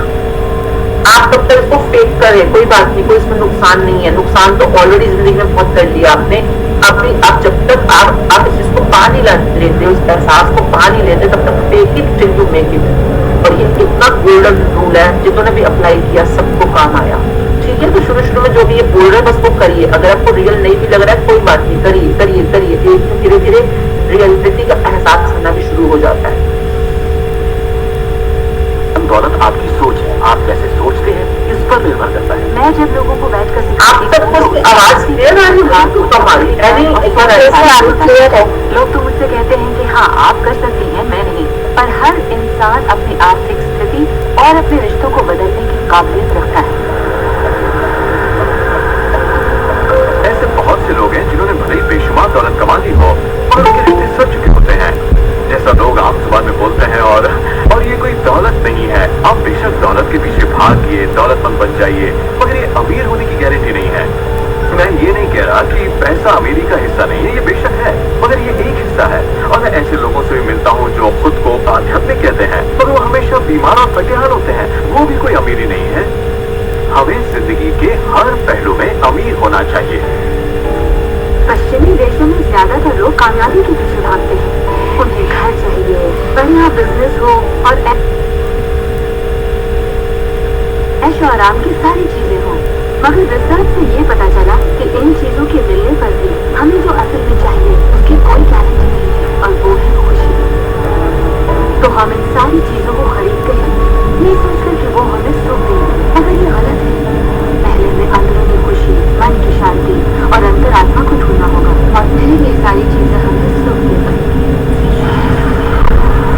आप तब तक इसको फेक करें, कोई बात नहीं, कोई इसमें नुकसान नहीं है। नुकसान तो ऑलरेडी जिंदगी में बहुत कर लिया आपने। आप जब तक आप इस चीज को पा नहीं लेते, उस एहसास को पा नहीं लेते, तब तक fake it till you make it. और ये इतना गोल्डन रूल है, जिन्होंने भी अप्लाई किया सबको काम आया। ठीक है, तो शुरू में जो भी ये बोल रहे हैं बस वो करिए। अगर आपको रियल नहीं भी लग रहा है कोई बात नहीं, करिए। धीरे धीरे रियलिटी का एहसास करना भी शुरू हो जाता है। दौलत आपकी सोच है, आप कैसे सोचते हैं इस पर निर्भर करता है। मैं जब लोगों को बैठकर आप तक आवाज क्लियर आ रही है हमारी? लोग तो मुझसे कहते हैं कि हाँ आप कर सकती हैं, मैं नहीं। पर हर इंसान अपनी आर्थिक स्थिति और अपने रिश्तों को बदलने की काबिलियत रखता है। ऐसे बहुत से लोग हैं जिन्होंने भले ही बेशुमार दौलत कमा ली हो और उनके रिश्ते सड़ चुके होते हैं, जैसा लोग आम जुबान में बोलते हैं। और ये कोई दौलत नहीं है। आप बेशक दौलत के पीछे भागिए, दौलतमंद बन जाइए, मगर ये अमीर होने की गारंटी नहीं है। मैं ये नहीं कह रहा कि पैसा अमीरी का हिस्सा नहीं है, ये बेशक है, मगर ये एक हिस्सा है। और मैं ऐसे लोगों से भी मिलता हूँ जो खुद को आध्यात्मिक कहते हैं, होना चाहिए। पश्चिमी देशों में ज्यादातर लोग कामयाबी के पीछे भागते हैं। उन्हें घर चाहिए, बढ़िया बिजनेस हो और ऐशो आराम की सारी चीजें हो। मगर रिसर्च से ये पता चला कि इन चीजों के मिलने पर भी हमें जो असल में चाहिए उसकी कोई गारंटी नहीं है, और वो है खुशी। तो हम इन सारी चीजों को खरीदते हैं ये सोचकर कि वो हमें सुख देंगे, मगर ये गलत है। पहले हमें अंदरूनी खुशी, मन की शांति और अंतरात्मा को ढूंढना होगा, और फिर ये सारी चीजें हमें सुख दे पाएंगी।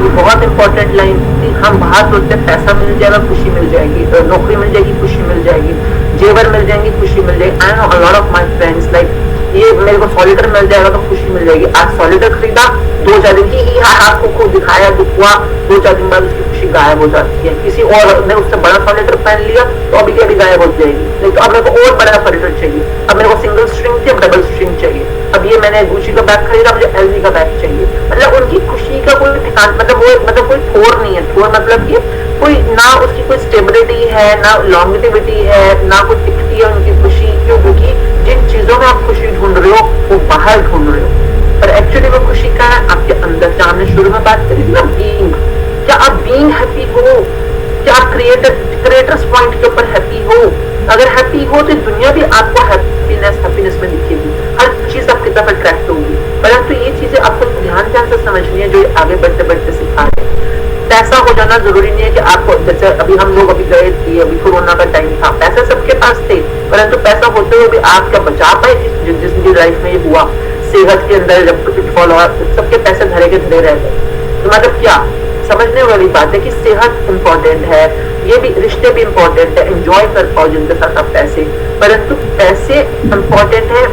ये बहुत इंपॉर्टेंट लाइन थी। हम बाहर सोचते पैसा मिल जाएगा खुशी मिल जाएगी, नौकरी मिल जाएगी खुशी मिल जाएगी, जेवर मिल जाएंगी खुशी मिल जाएगी। I know a lot of my friends like ये मेरे को सॉलिटर मिल जाएगा तो खुशी मिल जाएगी। आज सॉलिटर खरीदा, 2-4 दिन की हाथ को खूब दिखाया, दुख हुआ, 2-4 दिन बाद उसकी खुशी गायब हो जाती है। किसी और ने उससे बड़ा सॉलिटर पहन लिया तो अभी के अभी गायब हो जाएगी। नहीं तो अब मेरे को और बड़ा सॉलिटर चाहिए, अब मेरे को सिंगल स्ट्रिंग थी, अब डबल स्ट्रिंग चाहिए। अब ये मैंने गुची का बैग खरीदा, मुझे एलवी का बैग चाहिए। मतलब उनकी खुशी का कोई ठिकाना, मतलब कोई ठोर नहीं है। ठोर मतलब कि कोई ना उसकी कोई स्टेबिलिटी है, ना लॉन्गेटिविटी है, ना कोई टिकती है उनकी खुशी। क्यों? क्योंकि जिन चीजों में आप खुशी ढूंढ रहे हो वो बाहर ढूंढ रहे हो, पर एक्चुअली वो खुशी का है आपके अंदर। जहाँ हमने शुरू में बात करी थी ना बीइंग, क्या आप बीइंग हैप्पी हो? क्या आप क्रिएटर्स पॉइंट के ऊपर हैप्पी हो? अगर हैप्पी हो तो दुनिया भी आपको हैप्पीनेस में दिखेगी, हर चीज आपकी तरफ अट्रैक्ट होगी। परंतु ये चीजें आपको ध्यान से समझनी है जो आगे बढ़ते बढ़ते सिखा रहे हैं। पैसा हो जाना जरूरी नहीं है कि आपको, जैसे अभी हम लोग अभी गए थे, अभी कोरोना का टाइम था, पैसे सबके पास थे, परंतु पैसा होते हुए भी आप क्या बचा पाए? जिसकी लाइफ में ये हुआ, सेहत के अंदर जब पिटफॉल हुआ, सबके पैसे धरे के धरे रह गए। तो मतलब क्या समझने वाली बात है कि सेहत इंपॉर्टेंट है, ये भी रिश्ते भी इंपॉर्टेंट है, एंजॉय कर पाओ जिनके साथ आप पैसे, परंतु पैसे इंपॉर्टेंट है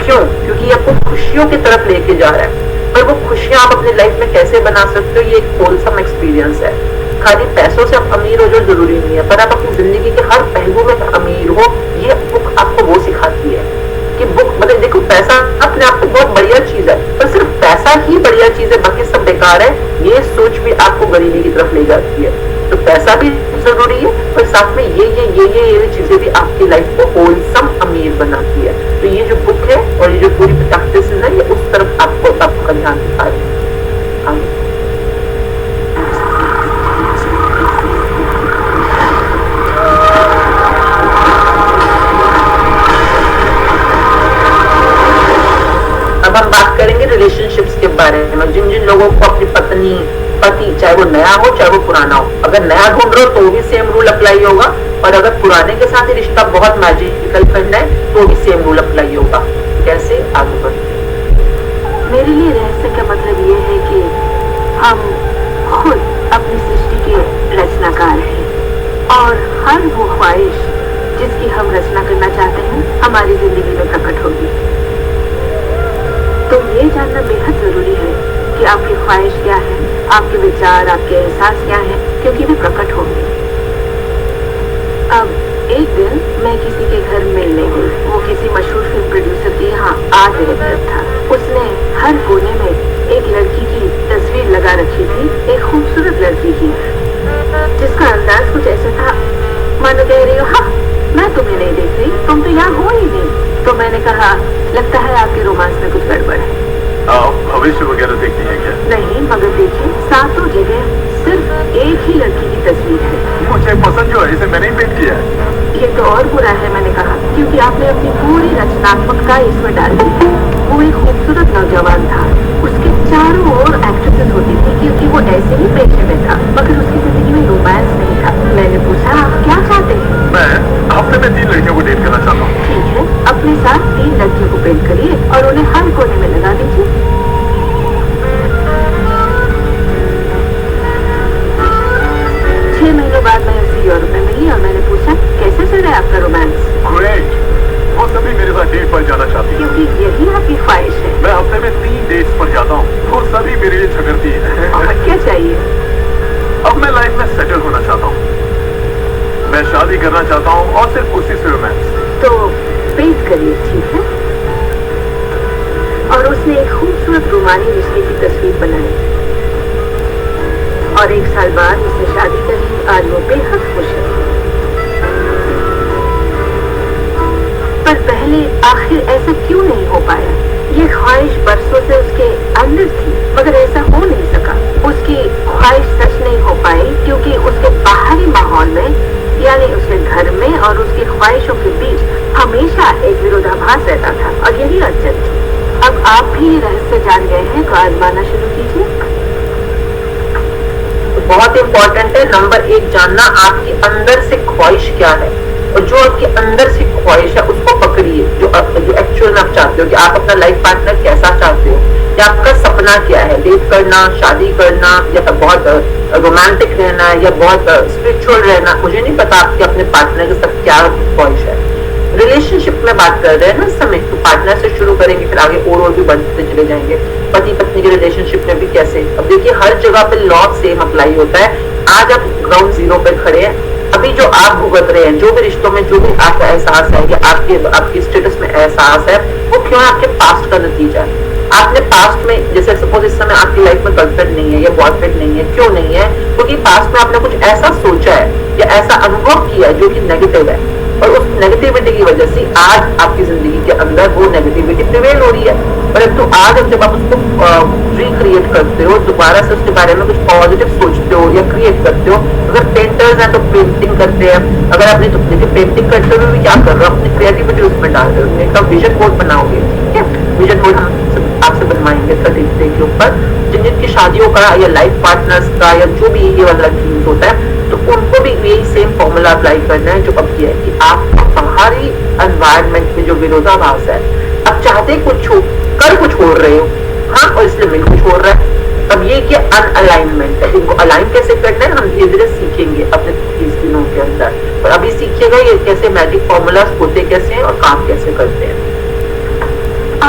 क्यों? क्योंकि आपको खुशियों की तरफ लेके जा रहा है। पर वो खुशियां आप अपनी लाइफ में कैसे बना सकते हो, ये एक होलसम एक्सपीरियंस है। खाली पैसों से आप अमीर हो जो जरूरी नहीं है, पर आप अपनी जिंदगी के हर पहलू में अमीर हो, ये बुक आपको वो सिखाती है। कि बुक मतलब देखो, पैसा अपने आप को बहुत बढ़िया चीज है, पर सिर्फ पैसा ही बढ़िया चीज है, बाकी सब बेकार है, ये सोच भी आपको गरीबी की तरफ ले जाती है। तो पैसा भी जरूरी है, पर साथ में ये चीजें भी आपकी लाइफ को होलसम अमीर बनाती है। तो ये जो बुक है और ये जो पूरी प्रैक्टिस है, ये उस तरफ आपका ध्यान दिखा रही है। अब हम बात करेंगे रिलेशनशिप्स के बारे में। जिन जिन लोगों को अपनी पत्नी पति, चाहे वो नया हो चाहे वो पुराना हो, अगर नया ढूंढ रहे हो तो भी सेम रूल अप्लाई होगा, और अगर पुराने के साथ ही रिश्ता बहुत मैजिकल करना है तो भी सेम रूल अप्लाई होगा। कैसे? आगे बढ़ते। मेरे लिए रहस्य का मतलब ये है कि हम खुद अपनी सृष्टि के रचनाकार हैं, और हर वो ख्वाहिश जिसकी हम रचना करना चाहते हैं हमारी जिंदगी में प्रकट होगी। तो ये जानना बेहद जरूरी है कि आपकी ख्वाहिश क्या है, आपके विचार, आपके एहसास क्या हैं, क्योंकि वे प्रकट होंगे। अब एक दिन मैं किसी के घर मिलने गई। वो किसी मशहूर फिल्म प्रोड्यूसर के यहाँ आर्ट डायरेक्टर था। उसने हर कोने में एक लड़की की तस्वीर लगा रखी थी, एक खूबसूरत लड़की की, जिसका अंदाज कुछ ऐसा था मानो कह रही हो, हाँ मैं तुम्हें नहीं देख रही, तुम तो यहाँ हो ही नहीं। तो मैंने कहा, लगता है आपके रोमांस में कुछ गड़बड़ है। भविष्य वगैरह देखती है क्या? नहीं, मगर देखिए, सातों जगह सिर्फ एक ही लड़की की तस्वीर है। मुझे पसंद जो है इसे मैंने ही पेंट किया है। ये तो और बुरा है, मैंने कहा, क्योंकि आपने अपनी पूरी रचनात्मकता इसमें डाल दी है। वो एक खूबसूरत नौजवान था, उसके चारों ओर एक्ट्रेसेस होती थी, क्योंकि वो ऐसे ही पेशे में था, मगर उसकी जिंदगी में रोमांस नहीं था। मैंने पूछा, आप क्या चाहते हैं? मैं हफ्ते में 3 लड़कियों को डेट करना चाहता हूँ। ठीक है, अपने साथ 3 लड़कियों को पेंट करिए और उन्हें हर कोने में लगा दीजिए। 6 महीनों बाद मैं उसे यूरोप में मिली और मैंने पूछा, कैसे चल रहा है आपका रोमांस? ग्रेट, वो सभी मेरे साथ डेट पर जाना चाहती है। क्योंकि यही आपकी ख्वाहिश है। मैं हफ्ते में 3 डेट्स पर जाता हूँ, वो सभी मेरे लिए झगड़ती है। और क्या चाहिए? अब मैं लाइफ में सेटल होना चाहता हूँ, मैं शादी करना चाहता हूँ, और सिर्फ उसी से रोमांस। तो पेंट करिए, ठीक है? और उसने एक खूबसूरत रूमानी रिश्ते की तस्वीर बनाई, और 1 साल बाद उसने शादी करी। आज वो बेहद खुश है। पर ये रहस्य जान गए हैं तो आजमाना शुरू कीजिए। बहुत इंपॉर्टेंट है नंबर 1 जानना आपकी अंदर से ख्वाहिश क्या है, और जो आपके अंदर से ख्वाहिश है उसको पकड़िए। जो एक्चुअल में आप चाहते हो कि आप अपना लाइफ पार्टनर कैसा चाहते हो, या आपका सपना क्या है, डेट करना, शादी करना, या बहुत रोमांटिक रहना, या बहुत स्पिरिचुअल रहना। मुझे नहीं पता आपके अपने पार्टनर के साथ क्या ख्वाहिश है। रिलेशनशिप में बात कर रहे हैं ना इस समय, तो पार्टनर से शुरू करेंगे, फिर आगे और भी बढ़ते चले जाएंगे। पति पत्नी के रिलेशनशिप में भी कैसे, अब देखिए हर जगह पे लॉ सेम अप्लाई होता है। आज आप ग्राउंड जीरो पे खड़े हैं, अभी जो आप भुगत रहे हैं, जो भी रिश्तों में जो भी आपका एहसास है, या आपके स्टेटस में एहसास है, वो क्यों आपके पास्ट का नतीजा है। आपने पास्ट में, जैसे सपोज इस समय आपकी लाइफ में गर्लफ्रेंड नहीं है या बॉयफ्रेंड नहीं है, क्यों नहीं है? क्योंकि पास्ट में आपने कुछ ऐसा सोचा है या ऐसा अनुभव किया है जो कि नेगेटिव है, और उस नेगेटिविटी की वजह से आज आपकी जिंदगी के अंदर वो नेगेटिविटी प्रिवेल हो रही है। परंतु आज जब आप उसको रिक्रिएट करते हो, दोबारा से उसके बारे में कुछ पॉजिटिव सोचते हो या क्रिएट करते हो। अगर पेंटर्स हैं तो पेंटिंग करते हैं, अगर आपने तो देखिए पेंटिंग करते हुए भी क्या कर रहे हो, अपनी क्रिएटिविटी उसमें डाल रहे हो। एक विजन बोर्ड बनाओगे, ठीक है, विजन बोर्ड हम आपसे बनवाएंगे 30 डे के ऊपर। जिनकी शादियों का या लाइफ पार्टनर्स का या जो भी ये वाला ड्रीम्स होता है, तो उनको भी यही सेम फॉर्मूला अप्लाई करना है जो अब ये है कि आप बाहरी एनवायरनमेंट में जो विरोधाभास है, आप चाहते कुछ हो, कर कुछ हो रहे हो, हाँ, और इसलिए मिल कुछ हो रहा है। अब ये क्या अनअलाइनमेंट है, इनको अलाइन कैसे करना है हम धीरे धीरे सीखेंगे अपने 30 दिनों के अंदर। और अभी सीखिएगा ये कैसे मैजिक फॉर्मूला होते कैसे हैं और काम कैसे करते हैं।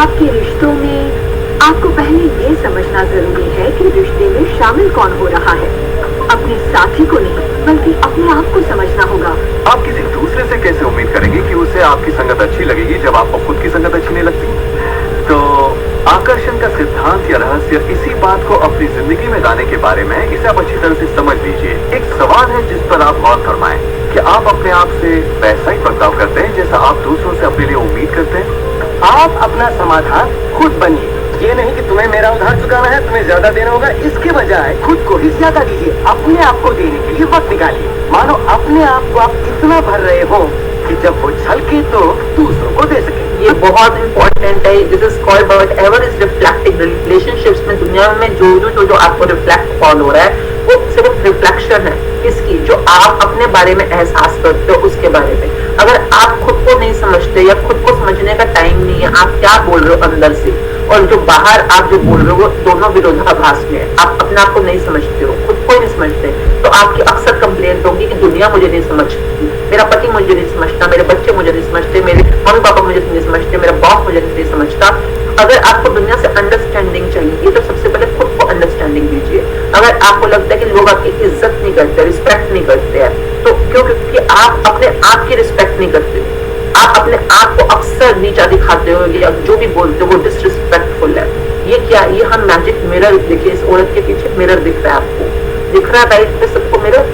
आपके रिश्तों में आपको पहले ये समझना जरूरी है कि रिश्ते में शामिल कौन हो रहा है। अपने साथी को नहीं बल्कि अपने आप को समझना होगा। आप किसी दूसरे से कैसे उम्मीद करेंगे कि उसे आपकी संगत अच्छी लगेगी जब आपको खुद की संगत अच्छी नहीं लगती? तो आकर्षण का सिद्धांत या रहस्य इसी बात को अपनी जिंदगी में लाने के बारे में, इसे आप अच्छी तरह से समझ लीजिए। एक सवाल है जिस पर आप गौर फरमाएं कि आप अपने आप से वैसा ही बर्ताव करते हैं जैसा आप दूसरों से अपने लिए उम्मीद करते हैं। आप अपना समाधान खुद बनिए। ये नहीं कि तुम्हें मेरा उधार चुकाना है, तुम्हें ज्यादा देना होगा, इसके बजाय खुद को ही ज्यादा दीजिए। अपने आप को देने के लिए वक्त निकालिए। मानो अपने आप को आप इतना भर रहे हो कि जब वो छलके तो दूसरों को दे सके। ये बहुत इंपॉर्टेंट है। This is called what ever is reflecting. Relationships में दुनिया में जो आपको रिफ्लेक्ट कॉल हो रहा है वो सिर्फ रिफ्लेक्शन है इसकी, जो आप अपने बारे में एहसास करते हो उसके बारे में। अगर आप खुद को नहीं समझते या खुद को समझने का टाइम नहीं है, आप क्या बोल रहे हो अंदर से और जो बाहर आप जो बोल रहे हो वो दोनों विरोधाभास में है। आप अपने आप को नहीं समझते हो, खुद को नहीं समझते, तो आपकी अक्सर कंप्लेंट होगी कि दुनिया मुझे नहीं समझती, मेरा पति मुझे नहीं समझता, मेरे बच्चे मुझे नहीं समझते, मेरे मम्मी पापा मुझे नहीं समझते, मेरा बॉस मुझे नहीं समझता। अगर आपको दुनिया से अंडरस्टैंडिंग चाहिए तो सबसे पहले खुद को अंडरस्टैंडिंग दीजिए। अगर आपको लगता है कि लोग आपकी इज्जत नहीं करते, रिस्पेक्ट नहीं करते हैं, तो क्यों? क्योंकि आप अपने आप की रिस्पेक्ट नहीं करते। आप अपने आप को अक्सर नीचा दिखाते हो या जो भी बोलते हो वो डिसरिस्पेक्टफुल है। ये क्या, ये हम मैजिक मिरर देखिए, इस औरत के पीछे मिरर दिख रहा है, आपको दिख रहा है राइट पे सबको मिरर।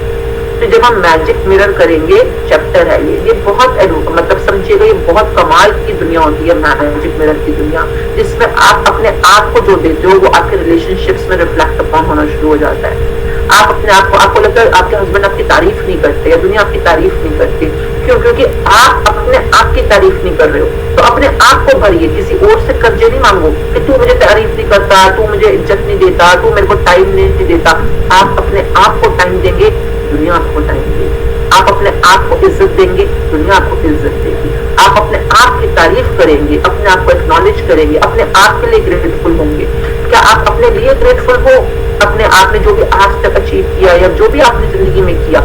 तो जब हम मैजिक मिरर करेंगे, चैप्टर है ये बहुत मतलब समझिएगा, ये बहुत कमाल की दुनिया होती है मैजिक मिरर की दुनिया, जिसमें आप अपने आप को जो देते हो वो आपके रिलेशनशिप्स में रिफ्लेक्ट अपॉन होना शुरू हो जाता है। आप अपने आप को, आपको लगता है आपके हस्बैंड आपकी तारीफ नहीं करते या दुनिया आपकी तारीफ नहीं करती, क्यों? क्योंकि आप अपने आप की तारीफ नहीं कर रहे हो। तो अपने आप को भरिए, किसी और से कर्जे नहीं मांगो कि तू मुझे तारीफ नहीं करता, तू मुझे इज्जत नहीं देता, तू मेरे को टाइम नहीं देता। आप अपने आप को टाइम देंगे, दुनिया आपको टाइम देगी। आप अपने आप को इज्जत देंगे, दुनिया आपको इज्जत देगी। आप अपने आप की तारीफ करेंगे, अपने आप को एक्नॉलेज करेंगे, अपने आप के लिए ग्रेटफुल होंगे। क्या आप अपने लिए ग्रेटफुल हो? अपने आप ने जो भी आज तक अचीव किया या जो भी आपने जिंदगी में किया,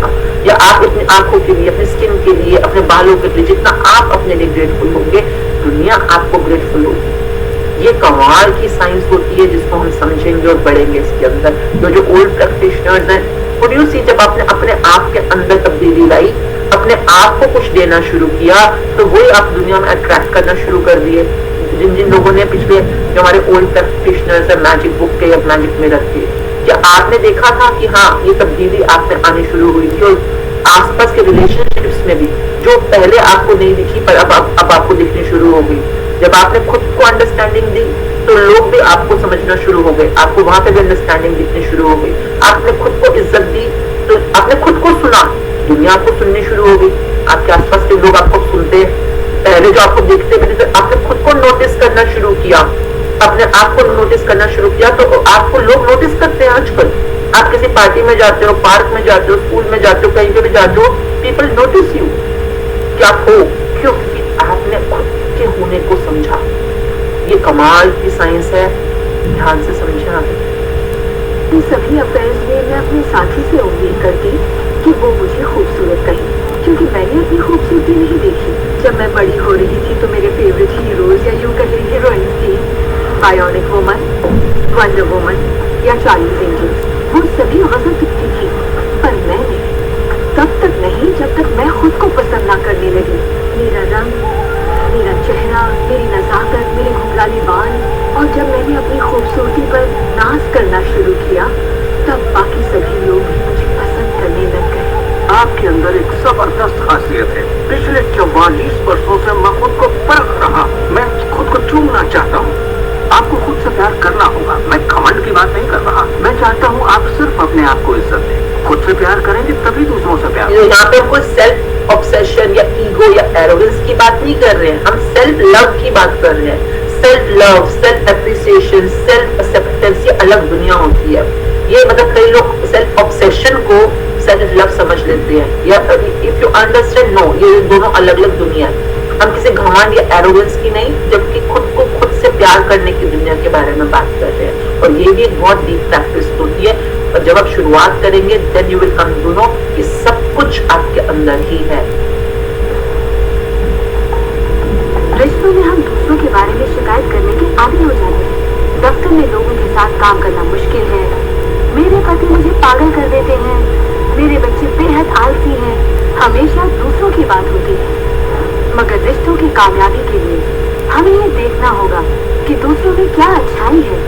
या आप अपनी आंखों के लिए, अपनी स्किन के लिए, अपने बालों के लिए, जितना आप अपने लिए ग्रेटफुल होंगे, दुनिया आपको ग्रेटफुल होगी। ये कमाल की साइंस होती है जिसको हम समझेंगे और बढ़ेंगे इसके अंदर। जो ओल्ड प्रैक्टिशनर्स हैं, जब आपने अपने आप के अंदर तब्दीली लाई, अपने आप को कुछ देना शुरू किया, तो वही आप दुनिया में अट्रैक्ट करना शुरू कर दिए। जिन जिन लोगों ने पिछले, जो हमारे ओल्ड प्रैक्टिशनर्स है मैजिक बुक के या मैजिक मिरर के, क्या आपने देखा था कि हाँ ये तब्दीली आप में आनी शुरू हुई थी? और आसपास के रिलेशनशिप्स में भी जो पहले आपको नहीं दिखी पर अब आपको दिखनी शुरू हो गई। जब आपने खुद को अंडरस्टैंडिंग दी तो लोग भी आपको समझना शुरू हो गए, आपको वहां पे भी अंडरस्टैंडिंग दिखनी शुरू हो गई। आपने खुद को इज्जत दी तो आपने खुद को सुना, दुनिया आपको सुननी शुरू हो गई। आपके आसपास के लोग आपको सुनते, पहले जो आपको देखते थे, आपने खुद को नोटिस करना शुरू किया। अपने आप को नोटिस करना शुरू किया तो आपको लोग नोटिस करते हैं आजकल। आप किसी पार्टी में जाते हो, पार्क में जाते हो, स्कूल में जाते हो, कहीं पे भी जाते हो, पीपल नोटिस यू कि आप हो। क्यों? क्योंकि आपने खुद के होने को समझा। ये कमाल की साइंस है, ध्यान से समझे आप। इन सभी अफेयर्स में मैं अपने साथी से उम्मीद करती कि वो मुझे खूबसूरत कहे, क्योंकि मैंने अपनी खूबसूरती नहीं देखी। जब मैं बड़ी हो रही थी तो मेरे फेवरेट हीरोज या यूं कहें हीरोइंस थी, बायोनिक वुमन, वंडर वुमन या चार्लीज एंजल्स। वो सभी गजब दिखती थी, पर मैं नहीं। तब तक नहीं जब तक मैं खुद को पसंद ना करने लगी। मेरा रंग, मेरा चेहरा, मेरी नजाकत, मेरे घुंघराले बाल, और जब मैंने अपनी खूबसूरती पर नाज करना शुरू किया तब बाकी सभी लोग भी मुझे पसंद करने लग गए। आपके अंदर एक जबरदस्त खासियत है। पिछले 44 वर्षों से मैं खुद को परख रहा। मैं खुद को चूमना चाहता हूँ। आपको खुद से प्यार करना होगा। मैं घमंड की बात नहीं कर रहा। मैं चाहता हूँ आप सिर्फ अपने आप को इज्जत दें। खुद से प्यार करेंगे तभी दूसरों से प्यार। यहाँ पे कोई सेल्फ ऑब्सेशन या ईगो या एरोगेंस की बात नहीं कर रहे हैं, हम सेल्फ लव की बात कर रहे हैं। Self love, self appreciation, self acceptance, ये अलग दुनिया होती है। ये मतलब कई लोग सेल्फ ऑब्सेशन को सेल्फ लव समझ लेते हैं, या इफ यू अंडरस्टैंड, नो, ये दोनों अलग अलग दुनिया है। हम किसी घमंड या एरोगेंस की नहीं, जबकि खुद को खुद से प्यार करने की दुनिया के बारे में बात कर रहे हैं। और ये भी एक बहुत डीप प्रैक्टिस होती है, और जब आप शुरुआत करेंगे then you will come to know कि सब कुछ आपके अंदर ही है। रिश्तों में हम दूसरों के बारे में शिकायत करने के आदी हो जाते हैं। दफ्तर में लोगों के साथ काम करना मुश्किल है, मेरे पति मुझे पागल कर देते हैं, मेरे बच्चे बेहद आलसी हैं, हमेशा दूसरों की बात होती है। मगर रिश्तों की कामयाबी के लिए हमें ये देखना होगा कि दूसरों में क्या अच्छाई है,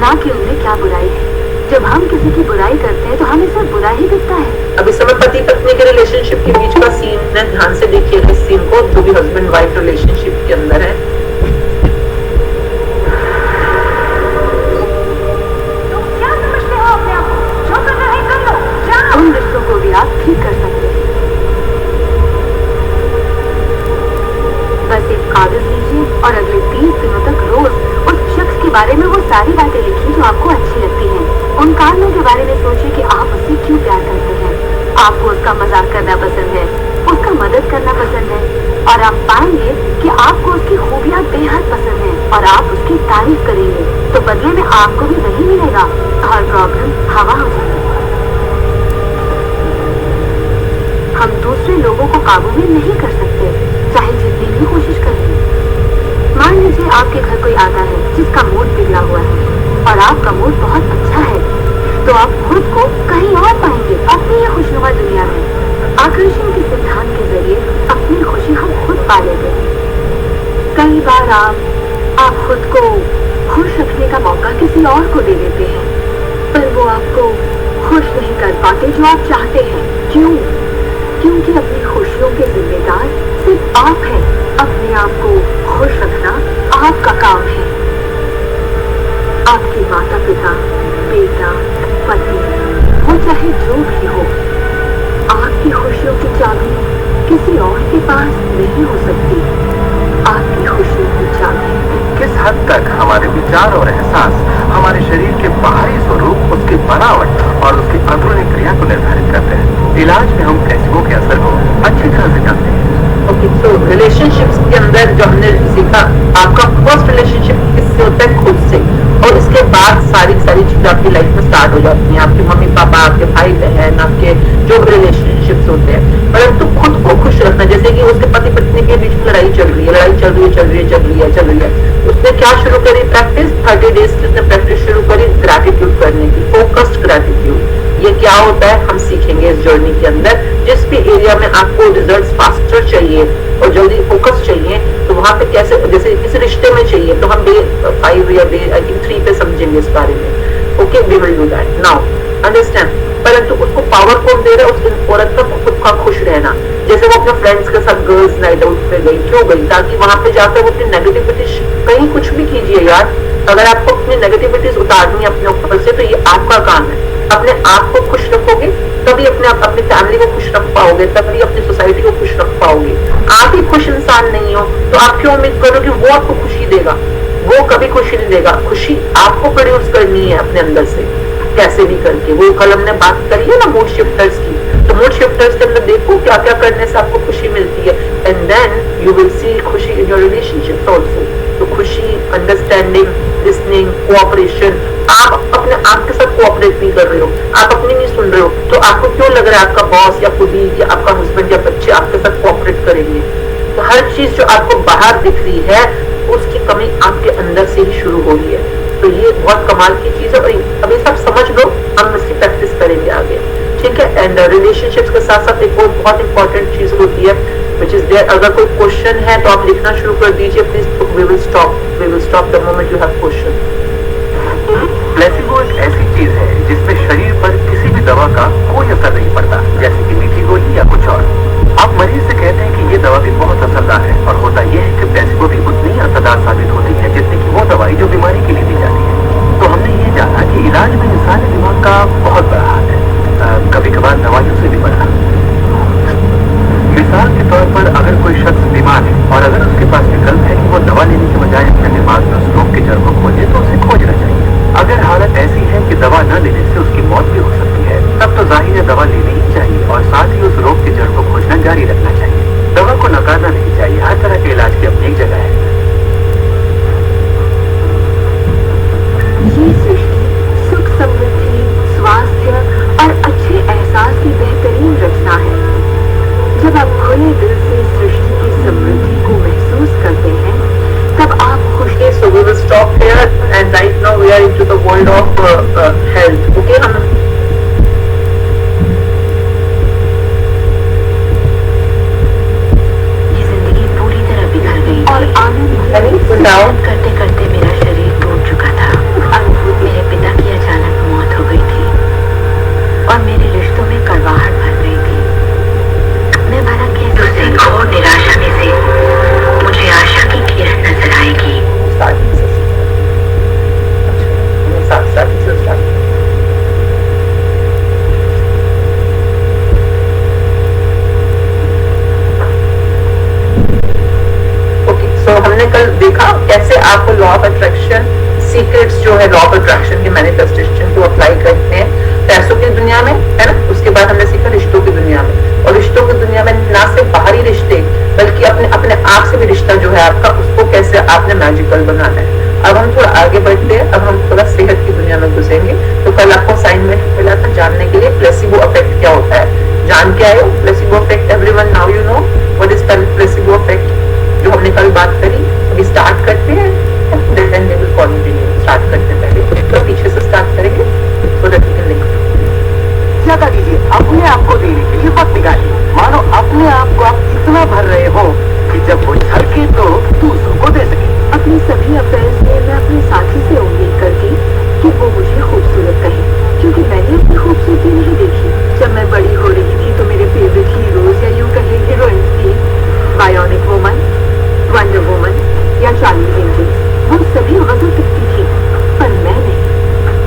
ना कि उनमें क्या बुराई है। जब हम किसी की बुराई करते हैं तो हमें सिर्फ बुरा ही दिखता है। अब इस समय पति पत्नी के रिलेशनशिप के बीच का सीन है, ध्यान से देखिएगा इस सीन को, जो भी हस्बैंड वाइफ रिलेशनशिप के अंदर है। क्या समझते हो अपने आप को? जो करना है कर लो, जाओ। उन रिश्तों को भी आप ठीक कर सकते हैं। बस एक कागज लीजिए और अगले 30 दिनों तक रोज उस शख्स के बारे में वो सारी बातें लिखिए जो आपको अच्छी लगती हैं। उन कारणों के बारे में सोचिए कि आप उससे क्यों प्यार करते हैं। आपको उसका मजाक करना पसंद है, उसका मदद करना पसंद है, और आप पाएंगे कि आपको उसकी खूबियां बेहद पसंद हैं और आप उसकी तारीफ करेंगे तो बदले में आपको भी वही मिलेगा और प्रॉब्लम हवा हो जाएगी। हम दूसरे लोगों को काबू में नहीं कर सकते, चाहे जितनी भी कोशिश करें। मान लीजिए आपके घर कोई आता है जिसका मूड बिगड़ा हुआ है और आपका मूड बहुत अच्छा है, तो आप खुद को कहीं और पाएंगे अपनी ये खुशनुमा दुनिया में। आकर्षण के सिद्धांत के जरिए अपनी खुशी हम खुद पा लेते हैं। कई बार आप खुद को खुश रखने का मौका किसी और को दे देते हैं, पर वो आपको खुश नहीं कर पाते जो आप चाहते हैं। क्यों? क्योंकि अपनी खुशियों के जिम्मेदार सिर्फ आप हैं। अपने आप को खुश रखना आपका काम है। आपके माता पिता, बेटा, पति, वो चाहे जो भी हो, आपकी खुशियों की चाबी किसी और के पास नहीं हो सकती। आपकी खुशियों की चाबी किस हद तक हमारे विचार और एहसास हमारे शरीर के बाहरी स्वरूप, उसकी बनावट और उसकी अंदरूनी क्रिया को निर्धारित करते हैं। इलाज में हम प्लेसिबो के असर को अच्छी तरह से जानते हैं। ओके, तो रिलेशनशिप्स के अंदर जो हमने सीखा, आपका फर्स्ट रिलेशनशिप किससे होता है? खुद से। और इसके बाद सारी चीजें आपकी लाइफ में स्टार्ट हो जाती हैं। आपके मम्मी पापा, आपके भाई बहन, आपके जो भी रिलेशनशिप्स होते हैं। परंतु खुद को खुश रखना, जैसे कि उसके पति पत्नी के बीच में लड़ाई चल रही है, उसने क्या शुरू करी प्रैक्टिस? 30 डेज की उसने प्रैक्टिस शुरू करी ग्रैटिट्यूड करने की, फोकस्ड ग्रैटिट्यूड। ये क्या होता है हम सीखेंगे इस जर्नी के अंदर। जिस भी एरिया में आपको रिजल्ट्स फास्टर चाहिए और जल्दी फोकस चाहिए, तो वहां पे कैसे, जैसे किसी रिश्ते में चाहिए, तो हम डे 5 या डे आई थिंक 3 पे समझेंगे इस बारे में। Okay, we will do that now, understand. परंतु उसको पावर कौन दे रहा है? उस औरत का खुद का खुश रहना। जैसे वो अपने फ्रेंड्स के साथ गर्ल्स नाइट आउट पे गई, क्यों गई? ताकि वहां पे जाकर वो अपनी नेगेटिविटी, कहीं कुछ भी कीजिए यार, अगर आपको अपनी नेगेटिविटीज उतारनी है अपने ऊपर से, तो ये आपका काम है। अपने आप को खुश रखोगे तभी अपनी फैमिली को खुश रख पाओगे, तभी अपनी सोसाइटी को खुश रख पाओगे। आप ही खुश इंसान नहीं हो तो आप क्यों उम्मीद करो कि वो आपको खुशी देगा? वो कभी खुशी नहीं देगा। खुशी आपको प्रोड्यूस करनी है अपने अंदर से, कैसे भी करके। वो कल हमने बात करी है ना मूड शिफ्टर्स की, तो मूड शिफ्टर्स के अंदर देखो क्या क्या करने से आपको खुशी मिलती है, and then you will see खुशी इन योर रिलेशनशिप्स ऑल्सो। तो खुशी, अंडरस्टैंडिंग, लिसनिंग, कोऑपरेशन। आप अपने आप के साथ कोऑपरेट नहीं कर रहे हो, आप अपनी नहीं सुन रहे हो, तो आपको क्यों लग रहा है आपका बॉस या कुलीग या आपका हस्बैंड या बच्चे आपके साथ कोऑपरेट करेंगे? तो हर चीज जो आपको बाहर दिख रही है उसकी कमी आपके अंदर से ही शुरू हो रही है। तो ये बहुत कमाल की चीज है, और अभी सब समझ लो, हम इसकी प्रैक्टिस करेंगे आगे, ठीक है। एंड रिलेशनशिप्स के साथ साथ एक और बहुत इंपॉर्टेंट चीज होती है विच इज देयर। अगर कोई क्वेश्चन है तो आप लिखना शुरू कर दीजिए please, we will stop the moment you have question. Placebo एक ऐसी चीज है जिसमें शरीर पर किसी भी दवा का कोई असर नहीं पड़ता, जैसे कि मीठी गोली या कुछ और। आप मरीज से कहते हैं कि ये दवा भी बहुत असरदार है, और होता यह है कि प्लेसिबो भी उतनी ही असरदार साबित होती है जितनी कि वो दवाई जो बीमारी के लिए दी जाती है। तो हमने ये जाना कि इलाज में इंसानी दिमाग का बहुत बड़ा हाथ है, कभी कभार दवाइयों से भी बड़ा। मिसाल के तौर पर अगर कोई शख्स बीमार है और अगर उसके पास विकल्प है कि वो दवा लेने के बजाय अपने दिमाग में उस रोग की जड़ को खोजे, तो उसे खोजना चाहिए। अगर हालत ऐसी है कि दवा न लेने से उसकी मौत भी हो सकती है, तब तो जाहिर है दवा लेनी ही चाहिए, और साथ ही उस रोग की जड़ को खोजना जारी रखना चाहिए। दवा को नकारना नहीं चाहिए, हर तरह के इलाज की अपनी एक जगह है। ये सृष्टि सुख, समृद्धि, स्वास्थ्य और अच्छे एहसास की बेहतरीन रचना है। जब आप खुले दिल से सृष्टि की समृद्धि को महसूस करते हैं, तब आप खुश। So we will stop here, and right now we are into the world of health. Okay, हम ये जिंदगी पूरी तरह बिगड़ गई और आनंद करते करते मेरा शरीर टूट चुका था। मेरे पिता की अचानक मौत हो गई थी और मेरे रिश्तों में कड़वाहट भर गई थी। मैं भला कैसे घोर निराशा में से मुझे आशा की किरण नजर आएगी। हमने कल देखा कैसे आपको लॉ ऑफ अट्रैक्शन सीक्रेट्स जो है लॉ ऑफ अट्रैक्शन के मैनिफेस्टेशन को अप्लाई करते हैं पैसों की दुनिया में, है ना। उसके बाद हमने सीखा रिश्तों की दुनिया में, और रिश्तों की दुनिया में ना सिर्फ बाहरी रिश्ते बल्कि अपने आप से भी रिश्ता जो है आपका, उसको कैसे आपने मैजिकल बनाना है। अब हम थोड़ा आगे बढ़ते हैं, अब हम थोड़ा सेहत की दुनिया में घुसेंगे। तो कल आपको असाइनमेंट मिला था जानने के लिए प्लेसिबो इफेक्ट क्या होता है। जान के आए हो placebo effect? Everyone now you know what is placebo effect, जो हमने कल बात करी। अभी स्टार्ट करते हैं, then we will continue. Start करते हैं पहले तो पीछे से स्टार्ट करेंगे so that we can link. ज्यादा दीजिए, अपने आप को देने के लिए वक्त निकालिए। मानो अपने आप को आप इतना भर रहे हो कि जब वो छलके तो दूसरों को दे सके। अपनी सभी अफेयर्स में मैं अपने साथी से उम्मीद करती कि वो मुझे खूबसूरत कहे, क्योंकि मैंने अपनी खूबसूरती नहीं देखी। जब मैं बड़ी हो रही थी तो मेरे फेवरेट हीरोज या यूं कहें हीरोइंस थी, बायोनिक वुमन, वंडर वुमन या चार्ली एंजल्स। वो सभी गजब दिखती थी, पर मैं नहीं।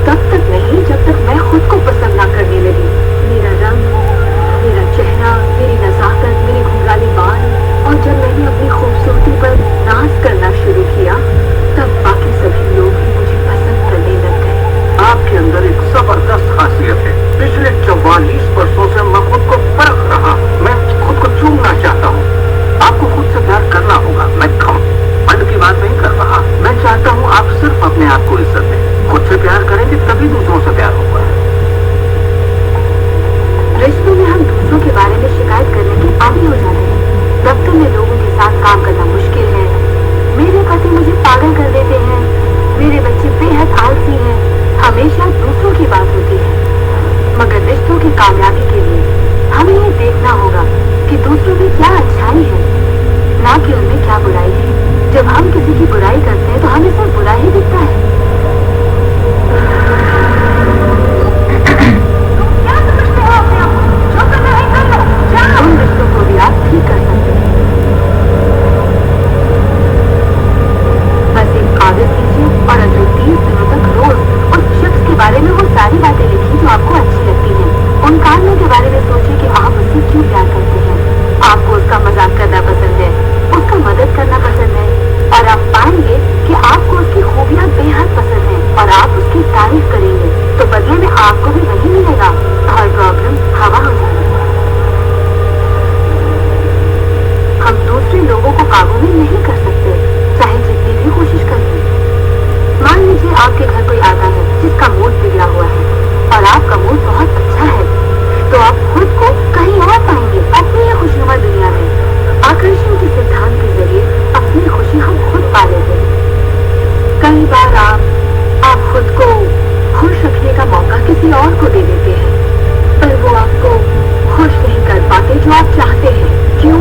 तब तक नहीं जब तक मैं खुद को पसंद ना करने लगी। मेरा रंग, मेरा चेहरा, मेरी नजाकत, मेरे घुंघराले बाल, और जब मैंने अपनी खूबसूरती पर नाज करना शुरू किया, तब बाकी सभी लोग भी मुझे पसंद करने लग गए। आपके अंदर एक जबरदस्त खासियत है। पिछले 44 वर्षों से मैं खुद को परख रहा, मैं खुद को चूमना चाहता हूँ। आपको खुद से प्यार करना होगा। मैं मन की बात नहीं कर रहा, मैं चाहता हूँ आप सिर्फ अपने आप को इज्जत दें। खुद से प्यार करेंगे तभी दूसरों से प्यार होगा। रिश्तों में हम दूसरों के बारे में शिकायत करने के आदी हो जाते हैं। दफ्तर में लोगों के साथ काम करना मुश्किल है, मेरे पति मुझे पागल कर देते हैं, मेरे बच्चे बेहद आलसी हैं, हमेशा दूसरों की बात होती है। मगर रिश्तों की कामयाबी के लिए हमें ये देखना होगा कि दूसरों में क्या अच्छाई है, ना कि उनमें क्या बुराई है। जब हम किसी की बुराई करते हैं तो हमें सिर्फ बुरा ही दिखता है। क्या समझते हो अपने आप को? जो करना है कर लो, जाओ। उन रिश्तों को भी आप ठीक कर सकते हैं। बस एक आदत कीजिए और अगले 30 दिनों तक रोज उस शख्स के बारे में वो सारी बातें लिखिए जो आपको अच्छी लगती हैं। उन कारणों के बारे में सोचिए कि आप उससे क्यों प्यार करते हैं। आपको उसका मजाक करना पसंद है, उसका मदद करना पसंद है, और आप पाएंगे कि आपको उसके आपको भी नहीं मिलेगा, हर प्रॉब्लम हवा हो जाएगी। हम दूसरे लोगों को काबू में नहीं कर सकते, चाहे जितनी भी कोशिश करें। मान लीजिए आपके घर कोई आता है जिसका मूड बिगड़ा हुआ है और आपका मूड बहुत अच्छा है, तो आप खुद को कहीं और पाएंगे अपनी खुशनुमा दुनिया में। आकर्षण के सिद्धांत के जरिए अपनी खुशी हम खुद पा लेते हैं। कई बार आप खुद को खुश रखने का मौका किसी और को दे देते हैं, पर वो आपको खुश नहीं कर पाते जो आप चाहते हैं। क्यों?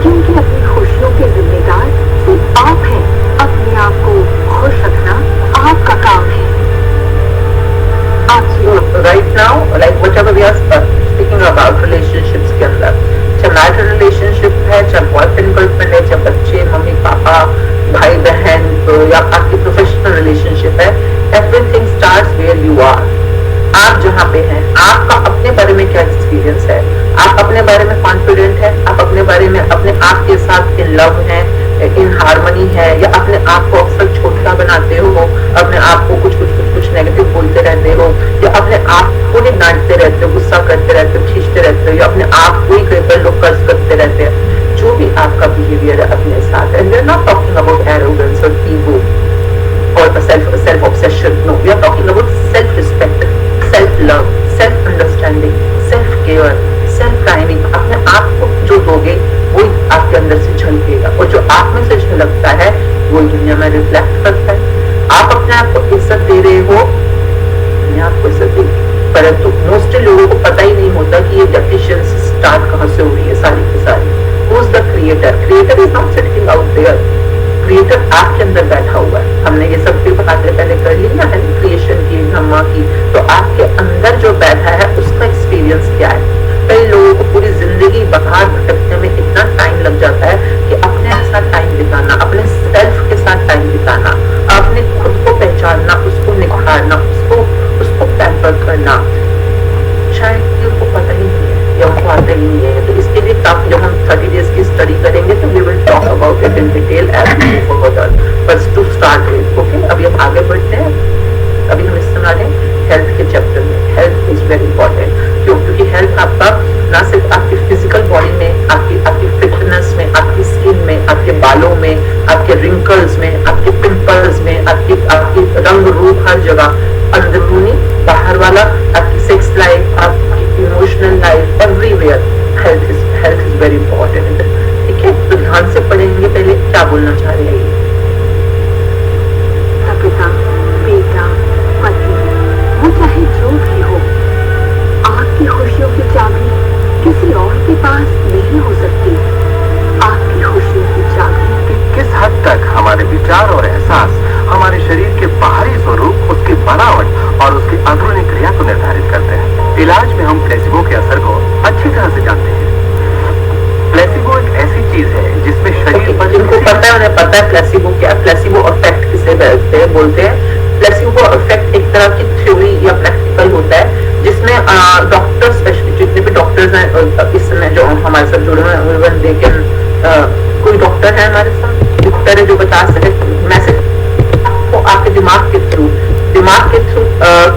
क्योंकि अपनी खुशियों के जिम्मेदार सिर्फ आप हैं। अपने आप को खुश रखना आपका काम है। Right now like whatever we are speaking about relationships के अंदर, चाहे मैरिड रिलेशनशिप है, चाहे बॉयफ्रेंड गर्लफ्रेंड है, चाहे बच्चे मम्मी पापा भाई बहन, या आपकी प्रोफेशनल रिलेशनशिप है, everything starts where you are. आप जहाँ पे हैं, आपका अपने बारे में क्या एक्सपीरियंस है, आप अपने बारे में कॉन्फिडेंट है, आप अपने बारे में अपने आप के साथ इन लव है, इन हार्मनी है, या अपने आप को अक्सर छोटा बनाते हो, अपने आप को कुछ नेगेटिव बोलते रहते हो, या अपने आप को ही डांटते रहते हो, गुस्सा करते रहते हो, खींचते रहते हो, या अपने आप को ही कई बार लोग कर्ज करते रहते हैं। जो भी आपका बिहेवियर है अपने साथ, and we are not talking about arrogance और ईगो और self obsession, no, we are talking about self respect, self love, self understanding, self care, self timing. अपने आप को जो दोगे वो आपके अंदर से झलकेगा, और जो आप में से झलकता है वो दुनिया में रिफ्लेक्ट करता है। आप अपने आप को इज्जत दे रहे हो, दुनिया आपको इज्जत देगी, परंतु मोस्टली लोगों को पता ही नहीं होता कि ये डेफिशिएंसी स्टार्ट कहाँ से हो रही है सारी की सारी। Who is the creator? Creator is not sitting out there. Creator आपके अंदर बैठा हुआ है। हमने ये सब भी बातें पहले कर ली ना, क्रिएशन की, ब्रह्मा की, तो आपके अंदर जो बैठा है उसका एक्सपीरियंस क्या है। कई लोगों को पूरी जिंदगी बाहर भटकने में इतना टाइम लग जाता है कि अपने साथ टाइम बिताना, अपने सेल्फ के साथ टाइम बिताना, अपने खुद को पहचानना, उसको निखारना, उसको पैम्पर करना, शायद उनको पता ही नहीं है या उनको आता ही नहीं है। तो इसके लिए काफी, जब हम 30 डेज की स्टडी करेंगे तो we will talk about it in detail as we move further, but to start with, okay. अभी हम आगे बढ़ते हैं। अभी हम इस समय हेल्थ के चैप्टर में। Health is very important. क्यों? क्योंकि हेल्थ आपका ना सिर्फ आपकी फिजिकल बॉडी में, आपकी फिटनेस में, आपकी स्किन में, आपके बालों में, आपके रिंकल्स में, आपके पिंपल्स में, आपकी रंग रूप, हर जगह, अंदरूनी बाहर वाला, आपकी सेक्स लाइफ, आपकी emotional life, everywhere health is very important. ठीक है, तो ध्यान से पढ़ेंगे। पहले क्या बोलना चाह रहे हैं? पिता, बेटा, पति, वो चाहे जो भी हो, आपकी खुशियों की चाबी किसी और के पास नहीं हो सकती। आपकी खुशियों की चाबी किस हद तक हमारे विचार और एहसास हमारे शरीर के बाहरी स्वरूप, उसकी बनावट और उसकी अंदरूनी क्रिया को निर्धारित करते हैं। इलाज में हम प्लेसिबो के असर को अच्छी तरह से जानते हैं। प्लेसिबो एक ऐसी चीज है जिसमें शरीर पर, जिनको पता है उन्हें पता है प्लेसिबो क्या, प्लेसिबो इफेक्ट किसे बोलते हैं। प्लेसिबो इफेक्ट एक तरह की थ्योरी या प्रैक्टिकल होता है जिसमें डॉक्टर, स्पेशली जितने भी डॉक्टर्स हैं इस समय जो हमारे साथ जुड़े हुए हैं, इवन दे कैन, कोई डॉक्टर है हमारे साथ, डॉक्टर है जो बता सके मैसेज आपको आपके दिमाग के थ्रू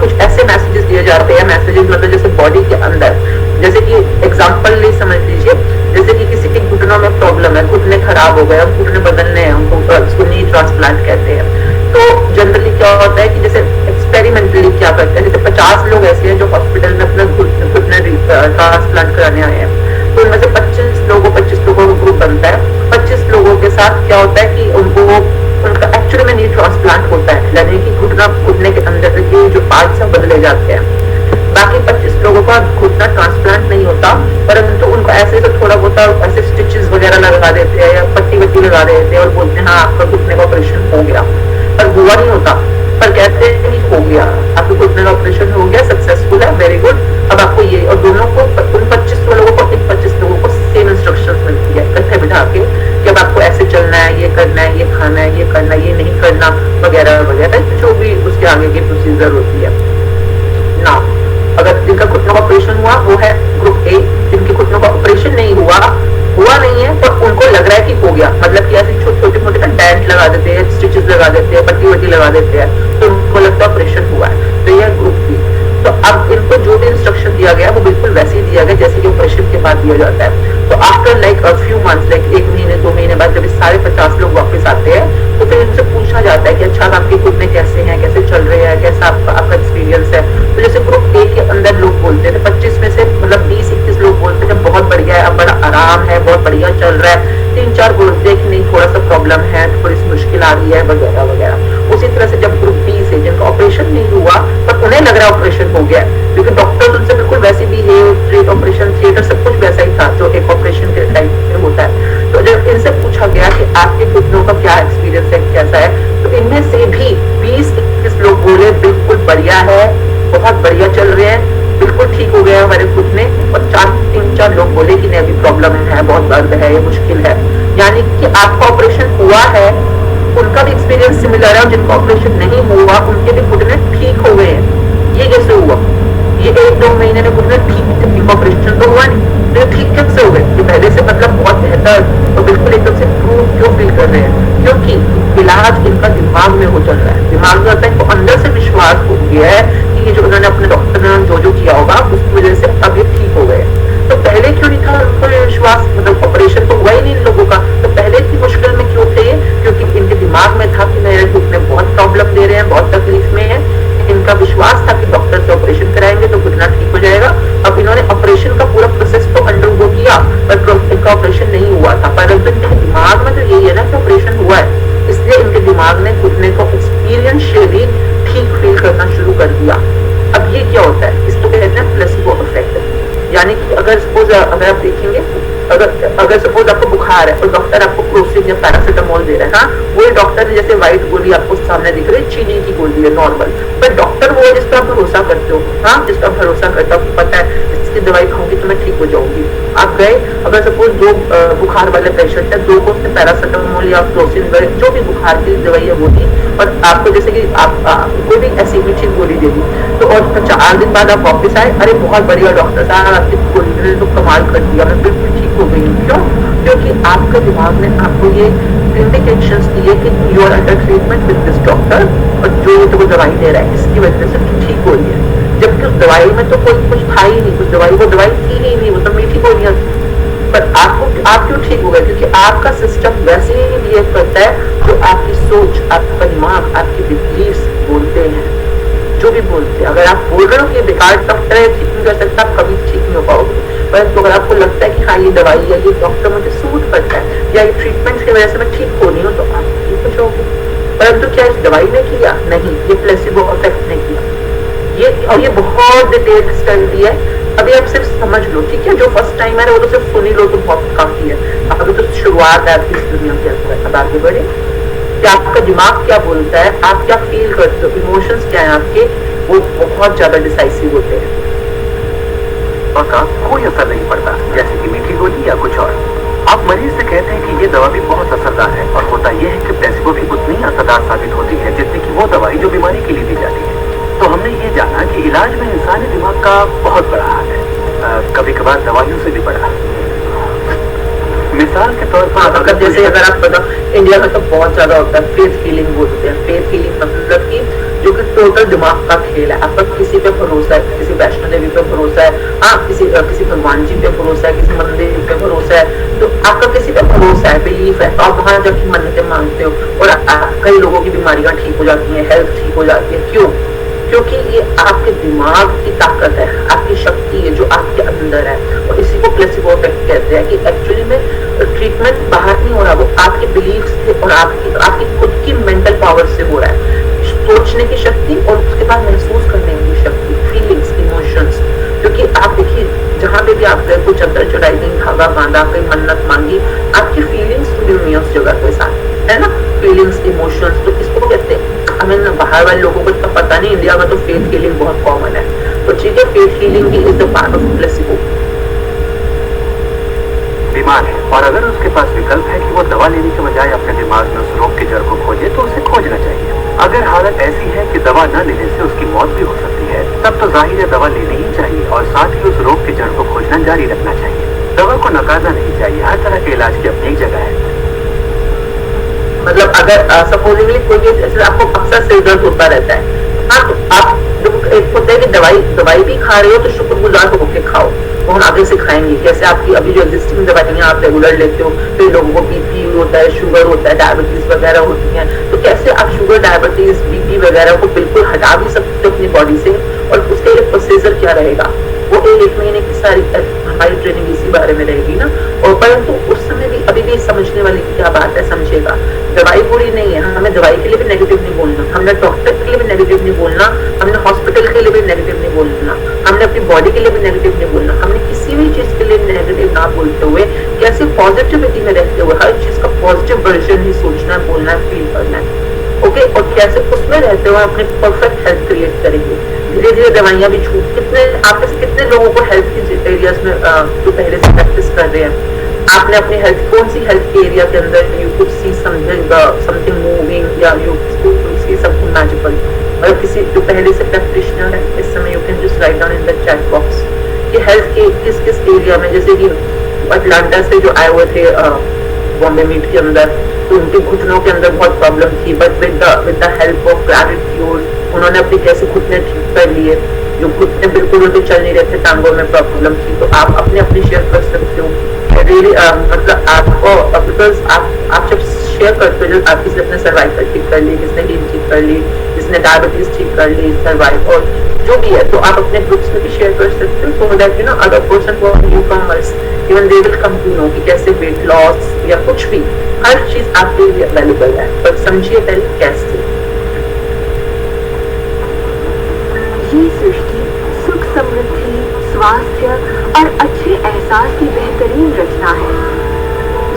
कुछ ऐसे मैसेजेस दिए जाते हैं। मैसेजेस मतलब जैसे बॉडी के अंदर, जैसे कि एग्जांपल ले समझ लीजिए, जैसे कि किसी के घुटनों में प्रॉब्लम है, घुटने खराब हो गए, घुटने बदलने हैं, उनको नी ट्रांसप्लांट कहते हैं। तो जनरली क्या होता है कि जैसे एक्सपेरिमेंटली क्या करते हैं, जैसे 50 लोग ऐसे हैं जो हॉस्पिटल में अपना घुटने ट्रांसप्लांट कराने आए हैं, तो उनमें से 25 लोगों का ग्रुप बनता है। 25 लोगों के साथ क्या होता है कि उनका एक्चुअली में नी ट्रांसप्लांट होता है, यानी कि घुटने के अंदर के जो पार्ट्स हैं बदले जाते हैं। बाकी 25 लोगों का घुटना ट्रांसप्लांट नहीं होता, परंतु उनको ऐसे थोड़ा बहुत ऐसे स्टिचेस वगैरह लगा देते हैं या पट्टी लगा देते हैं और बोलते हैं हाँ आपका घुटने का ऑपरेशन हो गया, पर हुआ नहीं होता, पर कहते हैं नहीं हो गया, आपके घुटने का ऑपरेशन हो गया, सक्सेसफुल है, वेरी गुड, अब आपको ये, और दोनों को, उन 25 लोगों को, इन 25 लोगों को सेम इंस्ट्रक्शंस मिलती है इकट्ठे बिठा के कि अब आपको ऐसे चलना है, ये करना है, ये खाना है, ये करना है, ये नहीं करना, वगैरह वगैरह, जो भी उसके आगे की प्रोसीजर होती है ना। अगर जिनका घुटनों का ऑपरेशन हुआ वो है ग्रुप ए, जिनके घुटनों का ऑपरेशन नहीं हुआ नहीं है, पर उनको लग रहा है कि हो गया, मतलब कि ऐसे छोटे मोटे ना डेंट लगा देते हैं, स्टिचेस लगा देते हैं, पट्टी लगा देते हैं, तो उनको लगता है ऑपरेशन हुआ है, तो यह ग्रुप बी। तो दिया जाता है। तो after like a few months, like 1 महीने 2 महीने बाद जब सारे 50 लोग वापस आते हैं तो फिर इनसे पूछा जाता है कि अच्छा आपके घुटने कैसे हैं, कैसे चल रहे हैं, कैसा आपका एक्सपीरियंस है। तो जैसे ग्रुप ए के अंदर लोग बोलते थे 25 में से मतलब 20-21 लोग बोलते थे बहुत बढ़िया है, अब बड़ा आराम है, बहुत बढ़िया चल रहा है। 3-4 बोलते हैं कि नहीं थोड़ा सा प्रॉब्लम है, थोड़ी सी मुश्किल आ रही है वगैरह वगैरह। उसी तरह से जब ग्रुप बी से जिनका ऑपरेशन नहीं हुआ पर उन्हें लग रहा है ऑपरेशन हो गया, क्योंकि डॉक्टर उनसे बिल्कुल वैसे बिहेव, ट्रीट, ऑपरेशन थिएटर सब कुछ वैसा ही था जो एक ऑपरेशन के टाइप में होता है। तो जब इनसे पूछा गया कि आपके घुटनों का क्या एक्सपीरियंस है, कैसा है, तो इनमें से भी 20-21 लोग बोले बिल्कुल बढ़िया है, बहुत बढ़िया चल रहे हैं, बिल्कुल ठीक हो गया हमारे घुटने। और 3-4 लोग बोले कि नहीं अभी प्रॉब्लम है, बहुत दर्द है, ये मुश्किल है। यानी कि आपका ऑपरेशन हुआ है उनका भी एक्सपीरियंस सिमिलर है, और जिनका ऑपरेशन नहीं हुआ उनके भी घुटने ठीक हो गए हैं। ये कैसे हुआ? ये 1-2 महीने में घुटने ठीक थे, ऑपरेशन तो हुआ नहीं, तो ठीक कैसे हो गए? ये पहले से मतलब बहुत बेहतर और बिल्कुल एकदम से प्रूव क्यों फील कर रहे हैं? क्योंकि इलाज इनका दिमाग में हो चल रहा है। दिमाग में होता है इनको अंदर से विश्वास हो गया है कि ये जो उन्होंने अपने डॉक्टर ने जो किया होगा उसकी वजह से अब ये ठीक हो गए। तो पहले क्यों नहीं था उनको विश्वास? मतलब ऑपरेशन तो हुआ ही नहीं इन लोगों का, तो पहले इतनी मुश्किल में क्यों थे? क्योंकि इनके दिमाग में था कि मेरे घुटने बहुत प्रॉब्लम दे रहे हैं, बहुत तकलीफ में है। इनका विश्वास था कि डॉक्टर से ऑपरेशन कराएंगे तो घुटना ठीक हो जाएगा। अब इन्होंने ऑपरेशन का पूरा प्रोसेस तो अंडरगो किया पर इनका ऑपरेशन नहीं हुआ था, परंतु इनके दिमाग में तो यही है ना कि ऑपरेशन हुआ है, इसलिए इनके दिमाग ने घुटने को एक्सपीरियंशियली ठीक फील करना शुरू कर दिया। अब ये क्या होता है? इसको कहते हैं प्लेसिबो इफेक्ट। यानी कि अगर सपोज अगर आप देखेंगे, अगर सपोज आपको बुखार है और डॉक्टर आपको क्रोसिन या पैरासिटामोल दे रहा है, हाँ वो डॉक्टर ने जैसे व्हाइट गोली आपको सामने दिख रही है, चीनी की गोली है नॉर्मल, पर डॉक्टर वो जिसका आप भरोसा करते हो, हाँ जिसका भरोसा करते हो, पता है इसकी दवाई खाऊंगी तो मैं ठीक हो जाऊंगी। आप गए, अगर सपोज 2 बुखार वाले पेशेंट है, 2 को उसने पैरासिटामोल या क्रोसिन जो भी बुखार की दवाई है वो दी, और आपको जैसे कि आप कोई भी ऐसी मीठी गोली दे दी, तो और 4 दिन बाद आप वापस आए, अरे बहुत बढ़िया डॉक्टर साहब आपकी गोली ने तो कमाल कर दिया, मैं बिल्कुल ठीक हो गई। क्यों? क्योंकि आपके दिमाग ने आपको ये इंडिकेशंस दिए कि you are under treatment with this doctor, और जो ये तो दवाई दे रहा है इसकी वजह से ठीक हो रही है। जबकि उस दवाई में तो कोई कुछ था ही नहीं, वो दवाई थी ही नहीं, वो तो मीठी गोलियां थी। पर आप क्यों ठीक हो गए? क्योंकि आपका सिस्टम वैसे ही बिहेव करता है जो आपकी सोच, आपका दिमाग, आपकी बिलीव्स बोलते हैं, जो भी बोलते हैं। अगर आप बोल रहे हो कि बेकार डॉक्टर है, ठीक नहीं कर सकता, आप कभी ठीक नहीं हो पाओगे। परंतु अगर आपको लगता है कि हाँ ये दवाई है, ये डॉक्टर मुझे सूट करता है, या ये ट्रीटमेंट की वजह से मैं ठीक हो रही हूँ, तो आप ठीक हो जाओगे। परंतु क्या इस दवाई ने किया? नहीं, ये प्लेसिबो इफेक्ट ने किया। ये बहुत डिटेल्ड स्टडी है। अभी आप सिर्फ समझ लो, ठीक है? जो फर्स्ट टाइम है वो तो सिर्फ सुन ही लो तो बहुत काफी है। अभी तो शुरुआत है आपकी इस दुनिया के अंदर। अब आगे बढ़े कि आपका दिमाग क्या बोलता है, आप क्या फील करते हो, इमोशंस क्या है आपके, वो बहुत ज्यादा डिसाइसिव होते हैं। और का कोई असर नहीं पड़ता, जैसे कि मीठी गोली या कुछ और। आप मरीज से कहते हैं कि ये दवा भी बहुत असरदार है, और होता यह है कि प्लेसिबो भी उतनी असरदार साबित होती है जितनी कि वो दवाई जो बीमारी के लिए दी जाती है। तो हमने ये जाना कि इलाज में इंसानी दिमाग का बहुत बड़ा हाथ है, कभी कभार दवाइयों से भी बड़ा। मिसाल के तौर पर अगर जैसे अगर आप बताओ, इंडिया में तो बहुत ज्यादा होता है फेथ हीलिंग बोलते हैं। फेथ हीलिंग मतलब कि जो कि टोटल दिमाग का खेल है। आपका किसी पे भरोसा है, किसी वैष्णो देवी पे भरोसा है, हाँ किसी भगवान जी पे भरोसा है, किसी मंदिर पे भरोसा है, तो आपका किसी पे भरोसा है, बिलीफ है, तो आप वहां जाके मन्नतें मांगते हो और कई लोगों की बीमारियां ठीक हो जाती है, हेल्थ ठीक हो जाती है। क्यों? क्योंकि ये आपके दिमाग की ताकत है, आपकी शक्ति है जो आपके अंदर है, और इसी को प्लेसिबो इफेक्ट कहते हैं। कि एक्चुअली में ट्रीटमेंट बाहर नहीं हो रहा, वो आपके बिलीफ्स से और आपकी खुद की मेंटल पावर से हो रहा है। सोचने की शक्ति और उसके बाद महसूस करने की शक्ति, फीलिंग्स, इमोशंस। क्योंकि आप देखिए जहाँ पे भी आप गए, कुछ चद्दर चढ़ाई गई, धागा बांधा, कहीं मन्नत मांगी, आपकी फीलिंग्स जुड़ी हुई है उस जगह के साथ, है ना? Feelings, emotions. तो इसको कहते हैं, हमें बाहर वाले लोगों को इतना पता नहीं, इंडिया में तो फेथ हीलिंग बहुत कॉमन है। तो ठीक है, फेथ हीलिंग भी is the part of placebo. बीमार है और अगर उसके पास विकल्प है कि वो दवा लेने के बजाय अपने दिमाग में उस रोग की जड़ को खोजे, तो उसे खोजना चाहिए। अगर हालत ऐसी है कि दवा न लेने से उसकी मौत भी हो सकती है, तब तो जाहिर है दवा लेनी ही चाहिए और साथ ही उस रोग की जड़ को खोजना जारी रखना चाहिए। दवा को नकारना नहीं चाहिए, हर तरह के इलाज की अपनी एक जगह है। मतलब अगर सपोजिंगली कोई जैसे आपको अक्सर सिर दर्द होता रहता है, हाँ तो आप एक होता है कि दवाई भी खा रहे हो तो शुक्रगुजार होकर खाओ, वो हम आगे सिखाएंगे कैसे आपकी अभी जो एग्जिस्टिंग दवाइयाँ आप रेगुलर लेते हो, फिर लोगों को बीपी होता है, शुगर होता है, डायबिटीज वगैरह होती है, तो कैसे आप शुगर, डायबिटीज, बीपी वगैरह को बिल्कुल हटा भी सकते हो अपनी बॉडी से, और उसके लिए प्रोसीजर क्या रहेगा, वो 1 महीने की सारी हमारी ट्रेनिंग इसी बारे में रहेगी ना। और परंतु उस समय भी अभी भी समझने वाली क्या बात है, समझेगा दवाई पूरी नहीं है, हमें दवाई के लिए भी नेगेटिव नहीं बोलना, हमने डॉक्टर के लिए भी नेगेटिव नहीं बोलना, हमने हॉस्पिटल के लिए भी नेगेटिव नहीं बोलना, हमने अपनी बॉडी के लिए भी नेगेटिव नहीं बोलना, हमने किसी भी चीज के लिए नेगेटिव ना बोलते हुए कैसे पॉजिटिविटी में रहते हुए हर चीज का पॉजिटिव वर्जन ही सोचना है, बोलना है, फील करना है, ओके। और कैसे उसमें रहते हुए अपने परफेक्ट हेल्थ क्रिएट करेंगे। धीरे धीरे दवाइयां भी छूट, कितने लोगों को हेल्थ के एरियाज में जो पहले से प्रैक्टिस कर रहे हैं, आपने अपनी हेल्थ, कौन सी हेल्थ के एरिया के अंदर you could see something moving या you could see something magical, मतलब किसी जो पहले से प्रैक्टिशनर है इस समय, you can just write down in the chat box कि हेल्थ के किस किस एरिया में, जैसे कि अटलांटा से जो आए हुए थे बॉम्बे मीट के अंदर, तो उनके घुटनों के अंदर बहुत प्रॉब्लम थी, but with the help of gratitude उन्होंने अपने कैसे घुटने ठीक कर लिए, जो घुटने बिल्कुल उनके चल नहीं रहे थे, टांगों में प्रॉब्लम थी, तो आप अपने शेयर कर सकते हो रियली, मतलब आपको, बिकॉज आप जब शेयर करते हो, आप किसी अपने सर्वाइकल ठीक कर ली, किसने हील ठीक कर ली, किसने डायबिटीज ठीक कर ली, सर्वाइकल जो भी है, तो आप अपने ग्रुप्स में भी शेयर कर सकते हो, so that you know other person for newcomers even they will come to know कि कैसे वेट लॉस या कुछ भी, हर चीज आपके लिए अवेलेबल है, पर समझिए पहले कैसे। ये सृष्टि सुख, समृद्धि, स्वास्थ्य और अच्छे एहसास की बेहतरीन रचना है।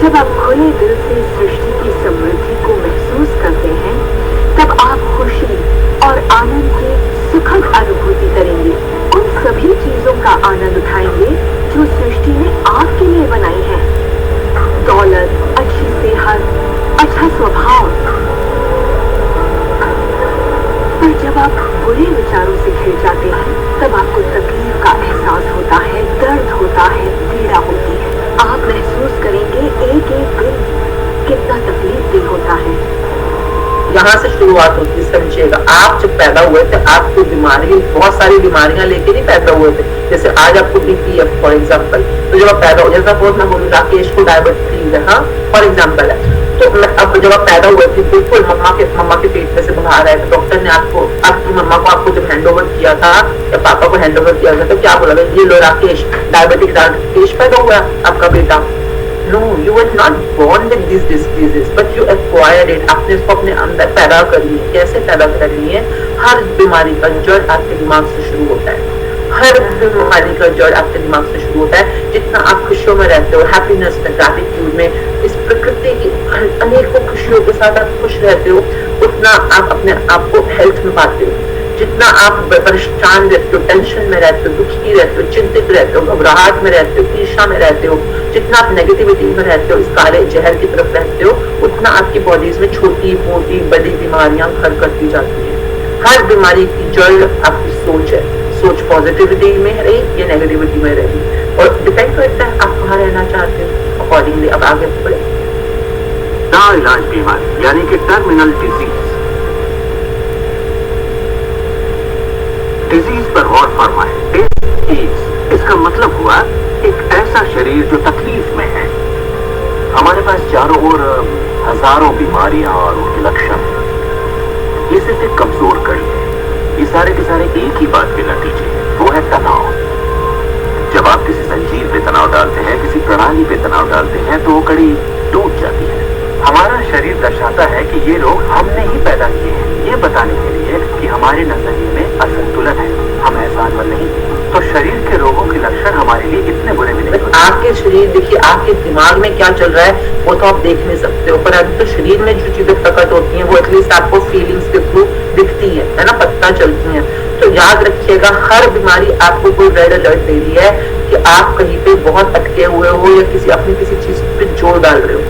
जब आप खुले दिल से सृष्टि की समृद्धि को महसूस करते हैं, तब आप खुशी और आनंद की सुखद अनुभूति करेंगे। उन सभी चीजों का आनंद उठाएंगे जो सृष्टि ने आपके लिए बनाई है। दौलत, अच्छी सेहत, अच्छा स्वभाव। पर जब आप बुरे विचारों से घिर जाते हैं, तब आपको तकलीफ का एहसास होता है, दर्द होता है, पीड़ा होती है। आप महसूस करेंगे एक एक दिन कितना तकलीफदेह होता है। यहाँ से शुरुआत होती है, समझिएगा। आप जब पैदा हुए थे, आपको बीमारी, बहुत सारी बीमारियां लेके नहीं पैदा हुए थे। जैसे आज आपको बीपी है फॉर एग्जाम्पल, तो जब आप पैदा हो, जैसा सपोज मैं बोलूँ राकेश को डायबिटीज है, हाँ फॉर एग्जाम्पल है, तो अब जब आप पैदा हुए थे, बिल्कुल मम्मा के पेट में से बाहर आए, तो डॉक्टर ने आपकी मम्मा को आपको जब हैंड ओवर किया था या पापा को हैंड ओवर किया था, तो क्या बोला था, ये लो राकेश, डायबिटिक राकेश पैदा हुआ आपका बेटा। No, you were not born with these diseases, but you acquired it. आपने इसको अपने अंदर पैदा कर ली। कैसे पैदा कर ली है? हर बीमारी का जड़ आपके दिमाग से शुरू होता है। हर बीमारी का जड़ आपके दिमाग से शुरू होता है। जितना आप खुशियों में रहते हो, हैप्पीनेस में, ग्रैटिट्यूड में, इस प्रकृति की अनेकों खुशियों के साथ आप खुश रहते हो, उतना आप अपने आप को हेल्थ में पाते हो। जितना आप परेशान रहते हो, टेंशन में रहते हो, दुखी रहते हो, चिंतित रहते हो, घबराहट में रहते हो, ईर्ष्या में रहते हो, जितना आप नेगेटिविटी में रहते हो, इस काले जहर की तरफ रहते हो, उतना आपकी बॉडीज में छोटी मोटी बड़ी बीमारियां घर करती जाती हैं। हर बीमारी की जड़ आपकी सोच है। सोच पॉजिटिविटी में रही या नेगेटिविटी में रही, और डिपेंड करता है आप कहाँ रहना चाहते हो, अकॉर्डिंगली अब आगे बढ़े। नाइलाज बीमारी यानी कि टर्मिनल डिजीज पर गौर फरमाएं। इसका मतलब हुआ एक ऐसा शरीर जो तकलीफ में है। हमारे पास चारों ओर हजारों बीमारियां और उनके लक्षण। ये सिर्फ एक कमजोर कड़ी है। ये सारे के सारे एक ही बात के नतीजे हैं, वो है तनाव। जब आप किसी जंजीर पे तनाव डालते हैं, किसी प्रणाली पे तनाव डालते हैं, तो वो कड़ी टूट जाती है। हमारा शरीर दर्शाता है कि ये रोग हमने ही पैदा किए हैं, ये बताने के लिए कि हमारे नजरिए में असंतुलन है, हम एहसानमंद नहीं। तो शरीर के रोगों के लक्षण हमारे लिए इतने बुरे भी नहीं। आपके शरीर, देखिए आपके दिमाग में क्या चल रहा है वो तो आप देख नहीं सकते हो, पर तो शरीर में जो चीजें प्रकट होती हैं वो एटलीस्ट आपको फीलिंग्स के थ्रू दिखती है ना, पता चलती हैं। तो याद रखिएगा, हर बीमारी आपको कोई रेड अलर्ट दे रही है कि आप कहीं पे बहुत अटके हुए हो या किसी चीज पे जोर डाल रहे हो।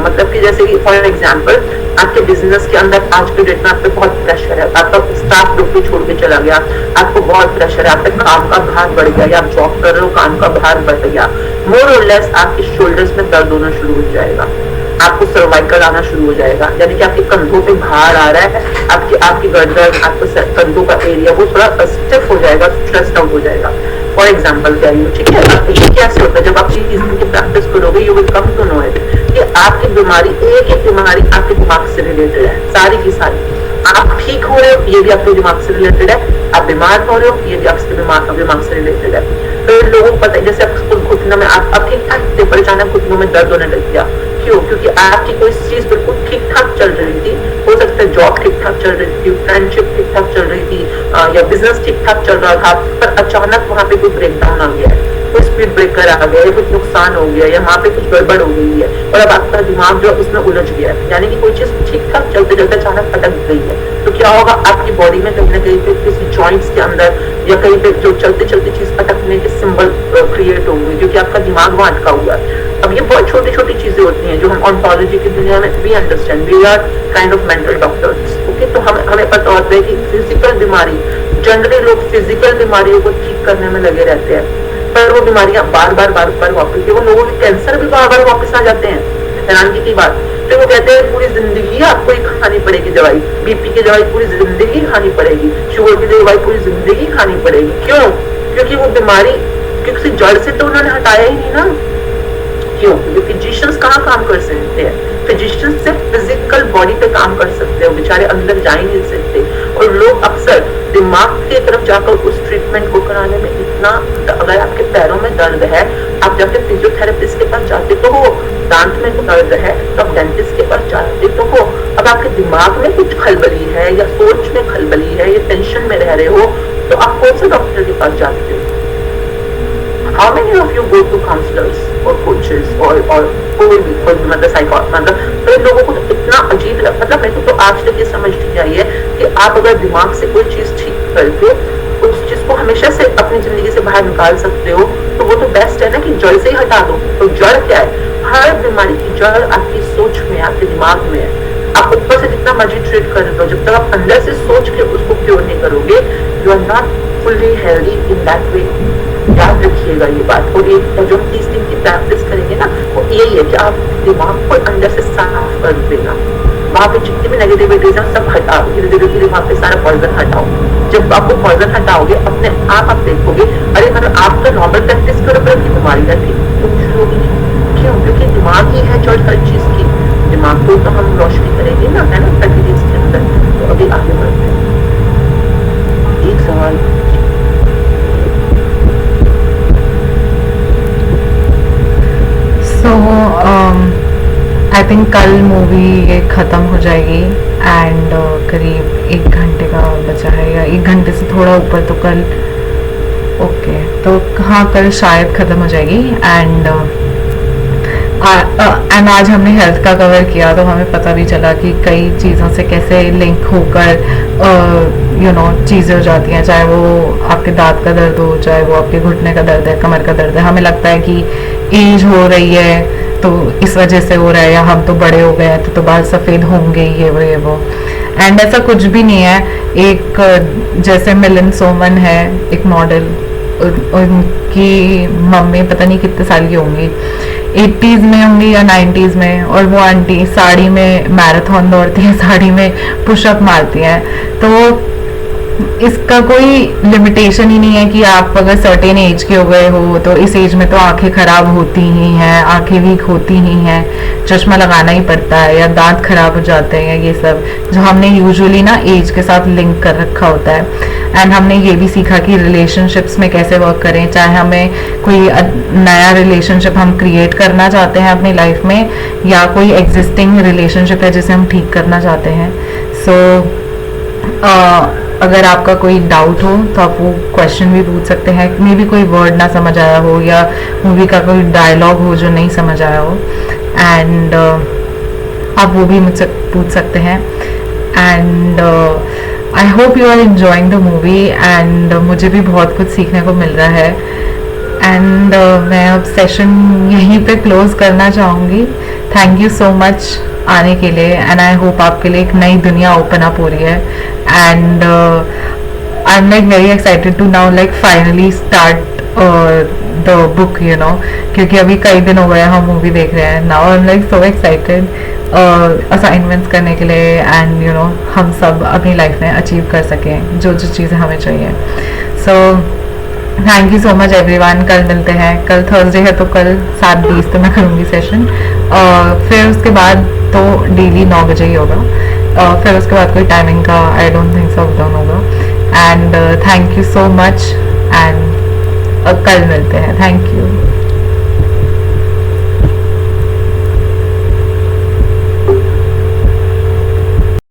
मतलब कि जैसे कि फॉर एग्जांपल आपके बिजनेस के अंदर आज के डेट में आप पे बहुत प्रेशर है, आपका स्टाफ नौकरी छोड़ के चला गया, आपको बहुत प्रेशर है, आप पे काम का भार बढ़ गया, या आप जॉब कर रहे हो, काम का भार बढ़ गया, मोर और लेस आपके शोल्डर्स में दर्द होना शुरू हो जाएगा, आपको सर्वाइकल आना शुरू हो जाएगा, यानी कि आपके कंधों पे भार आ रहा है, आपकी गर्दन, आपके कंधों का एरिया वो थोड़ा स्टिफ हो जाएगा, स्ट्रेस्ड आउट हो जाएगा। फॉर एग्जाम्पल कह रही हूँ, ठीक है। ये कैसे होता है, जब आप चीज की प्रैक्टिस करोगे you will come to know it कि आपकी बीमारी, एक बीमारी आपके दिमाग से रिलेटेड है, सारी की सारी। आप ठीक हो रहे हो, ये भी आपके दिमाग से रिलेटेड है, आप बीमार हो रहे हो, ये भी आपके दिमाग से रिलेटेड है। तो लोगों को पता है, जैसे आपको घुटनों में आप ठीक ठाक थे, पर अचानक घुटनों में दर्द होने लग गया, क्यों? क्योंकि आपकी कोई चीज बिल्कुल ठीक ठाक चल रही थी, हो सकता है जॉब ठीक ठाक चल रही थी, फ्रेंडशिप ठीक ठाक चल रही थी, या बिजनेस ठीक ठाक चल रहा था, पर अचानक वहां पे कोई ब्रेकडाउन आ गया है, कोई स्पीड ब्रेकर आ गया, कुछ नुकसान हो गया, या वहां पे कुछ गड़बड़ हो गई है, और अब आपका दिमाग जो उसमें उलझ गया है, यानी कि कोई चीज ठीक ठाक चलते चलते अचानक अटक गई है। तो क्या होगा, आपकी बॉडी में कहीं ना कहीं पे किसी जॉइंट्स के अंदर या कहीं पे जो चलते चलते चीज अटकने के सिंबल क्रिएट होंगे, क्योंकि आपका दिमाग वहां अटका हुआ है। अब ये बहुत छोटी छोटी चीजें होती हैं जो हम ऑन्टोलॉजी की दुनिया में we understand, we are kind of mental doctors, okay. तो हमें पता होता है कि फिजिकल बीमारी, जनरली लोग फिजिकल बीमारियों को ठीक करने में लगे रहते हैं, पर वो बीमारियां बार बार वापस, वो लोगों के कैंसर भी बार बार वापस आ जाते हैं, हैरानगी की बात। तो वो कहते हैं पूरी जिंदगी आपको ही खानी पड़ेगी दवाई, बीपी की दवाई पूरी जिंदगी खानी पड़ेगी, शुगर की दवाई पूरी जिंदगी खानी पड़ेगी, क्यों? क्योंकि वो बीमारी किसी जड़ से तो उन्होंने हटाया ही नहीं ना, क्यों? क्योंकि फिजिशियंस कहाँ काम कर सकते हैं, फिजिशियंस सिर्फ फिजिकल बॉडी पे काम कर सकते हैं, बेचारे अंदर जा ही नहीं सकते। और लोग अक्सर दिमाग की तरफ जाकर उस ट्रीटमेंट को कराने में इतना, अगर आपके पैरों में दर्द है आप जाके फिजियोथेरेपिस्ट के पास जाते तो हो, दांत में दर्द है तो आप डेंटिस्ट के पास जाते तो हो, अब आपके दिमाग में कुछ खलबली है या सोच में खलबली है या टेंशन में रह रहे हो तो आप कौन से डॉक्टर के पास जाते हो? How many of you go to counselors or coaches or कोई भी मतलब साइकोलॉजिस्ट, मतलब तो लोगों को तो इतना अजीब लगता, मतलब मेरे को तो आज तक ये समझ नहीं आई है कि आप अगर दिमाग से कोई चीज ठीक करके उस चीज को हमेशा से अपनी जिंदगी से बाहर निकाल सकते हो तो वो तो बेस्ट है ना कि जड़ से ही हटा दो। तो जड़ क्या है? हर बीमारी की जड़ आपकी सोच में, आपके दिमाग में है। आप ऊपर से जितना मर्जी ट्रीट कर दो, जब तक आप अंदर से सोच के उसको क्योर नहीं करोगे, you are not fully healthy in that way. याद रखिएगा ये बात। और एक जो 30 दिन की प्रैक्टिस करेंगे ना, वो यही है कि आप दिमाग को अंदर से साफ कर देना, वहां पे जितनी भी नेगेटिविटीज है सब हटाओ, धीरे धीरे वहां पे सारा पॉइजन हटाओ। जब आप वो पॉइजन हटाओगे अपने आप देखोगे, अरे मतलब आप तो नॉर्मल प्रैक्टिस करो पर आपकी बीमारी का ठीक कुछ होगी नहीं। क्यों? क्योंकि दिमाग ही है जड़ हर चीज की। दिमाग को तो हम रोशनी करेंगे ना, है ना, प्रैक्टिस के अंदर। तो अभी आगे बढ़ते हैं। एक सवाल, सो आई थिंक कल मूवी ये ख़त्म हो जाएगी एंड करीब 1 घंटे का बचा है या 1 घंटे से थोड़ा ऊपर, तो कल ओके तो हाँ कल शायद ख़त्म हो जाएगी। एंड आज हमने हेल्थ का कवर किया तो हमें पता भी चला कि कई चीज़ों से कैसे लिंक होकर चीज़ें हो जाती हैं, चाहे वो आपके दांत का दर्द हो, चाहे वो आपके घुटने का दर्द है, कमर का दर्द है। हमें लगता है कि एज हो रही है तो इस वजह से हो रहा है, या हम तो बड़े हो गए हैं तो बाल सफ़ेद होंगे, ये वो। एंड ऐसा कुछ भी नहीं है। एक जैसे मिलिंद सोमन है एक मॉडल, उनकी मम्मी पता नहीं कितने साल की होंगी, 80s में होंगी या 90s में, और वो आंटी साड़ी में मैराथन दौड़ती हैं, साड़ी में पुशअप मारती हैं। तो इसका कोई लिमिटेशन ही नहीं है कि आप अगर सर्टेन एज के हो गए हो तो इस एज में तो आंखें खराब होती ही हैं, आंखें वीक होती ही हैं, चश्मा लगाना ही पड़ता है, या दांत खराब हो जाते हैं, ये सब जो हमने यूजुअली ना एज के साथ लिंक कर रखा होता है। एंड हमने ये भी सीखा कि रिलेशनशिप्स में कैसे वर्क करें, चाहे हमें कोई नया रिलेशनशिप हम क्रिएट करना चाहते हैं अपनी लाइफ में, या कोई एग्जिस्टिंग रिलेशनशिप है जिसे हम ठीक करना चाहते हैं। सो अगर आपका कोई डाउट हो तो आप वो क्वेश्चन भी पूछ सकते हैं, मे बी कोई वर्ड ना समझ आया हो या मूवी का कोई डायलॉग हो जो नहीं समझ आया हो, एंड आप वो भी मुझसे पूछ सकते हैं। And I hope you are enjoying the movie, and मुझे भी बहुत कुछ सीखने को मिल रहा है। एंड मैं अब सेशन यहीं पे क्लोज करना चाहूँगी। थैंक यू सो मच आने के लिए, एंड आई होप आपके लिए एक नई दुनिया ओपन अप हो रही है। And I am like very excited to now like finally start the book, क्योंकि अभी कई दिन हो गए हम मूवी देख रहे हैं। Now I am like so excited assignments करने के लिए, एंड हम सब अपनी लाइफ में अचीव कर सकें जो चीज़ें हमें चाहिए। So thank you so much everyone. कल मिलते हैं, कल थर्सडे है तो कल 7:20 पे मैं करूँगी सेशन। फिर उसके बाद तो डेली 9 बजे ही होगा। फिर उसके बाद कोई टाइमिंग का I don't think so down होगा। And thank you so much and कल मिलते हैं। Thank you.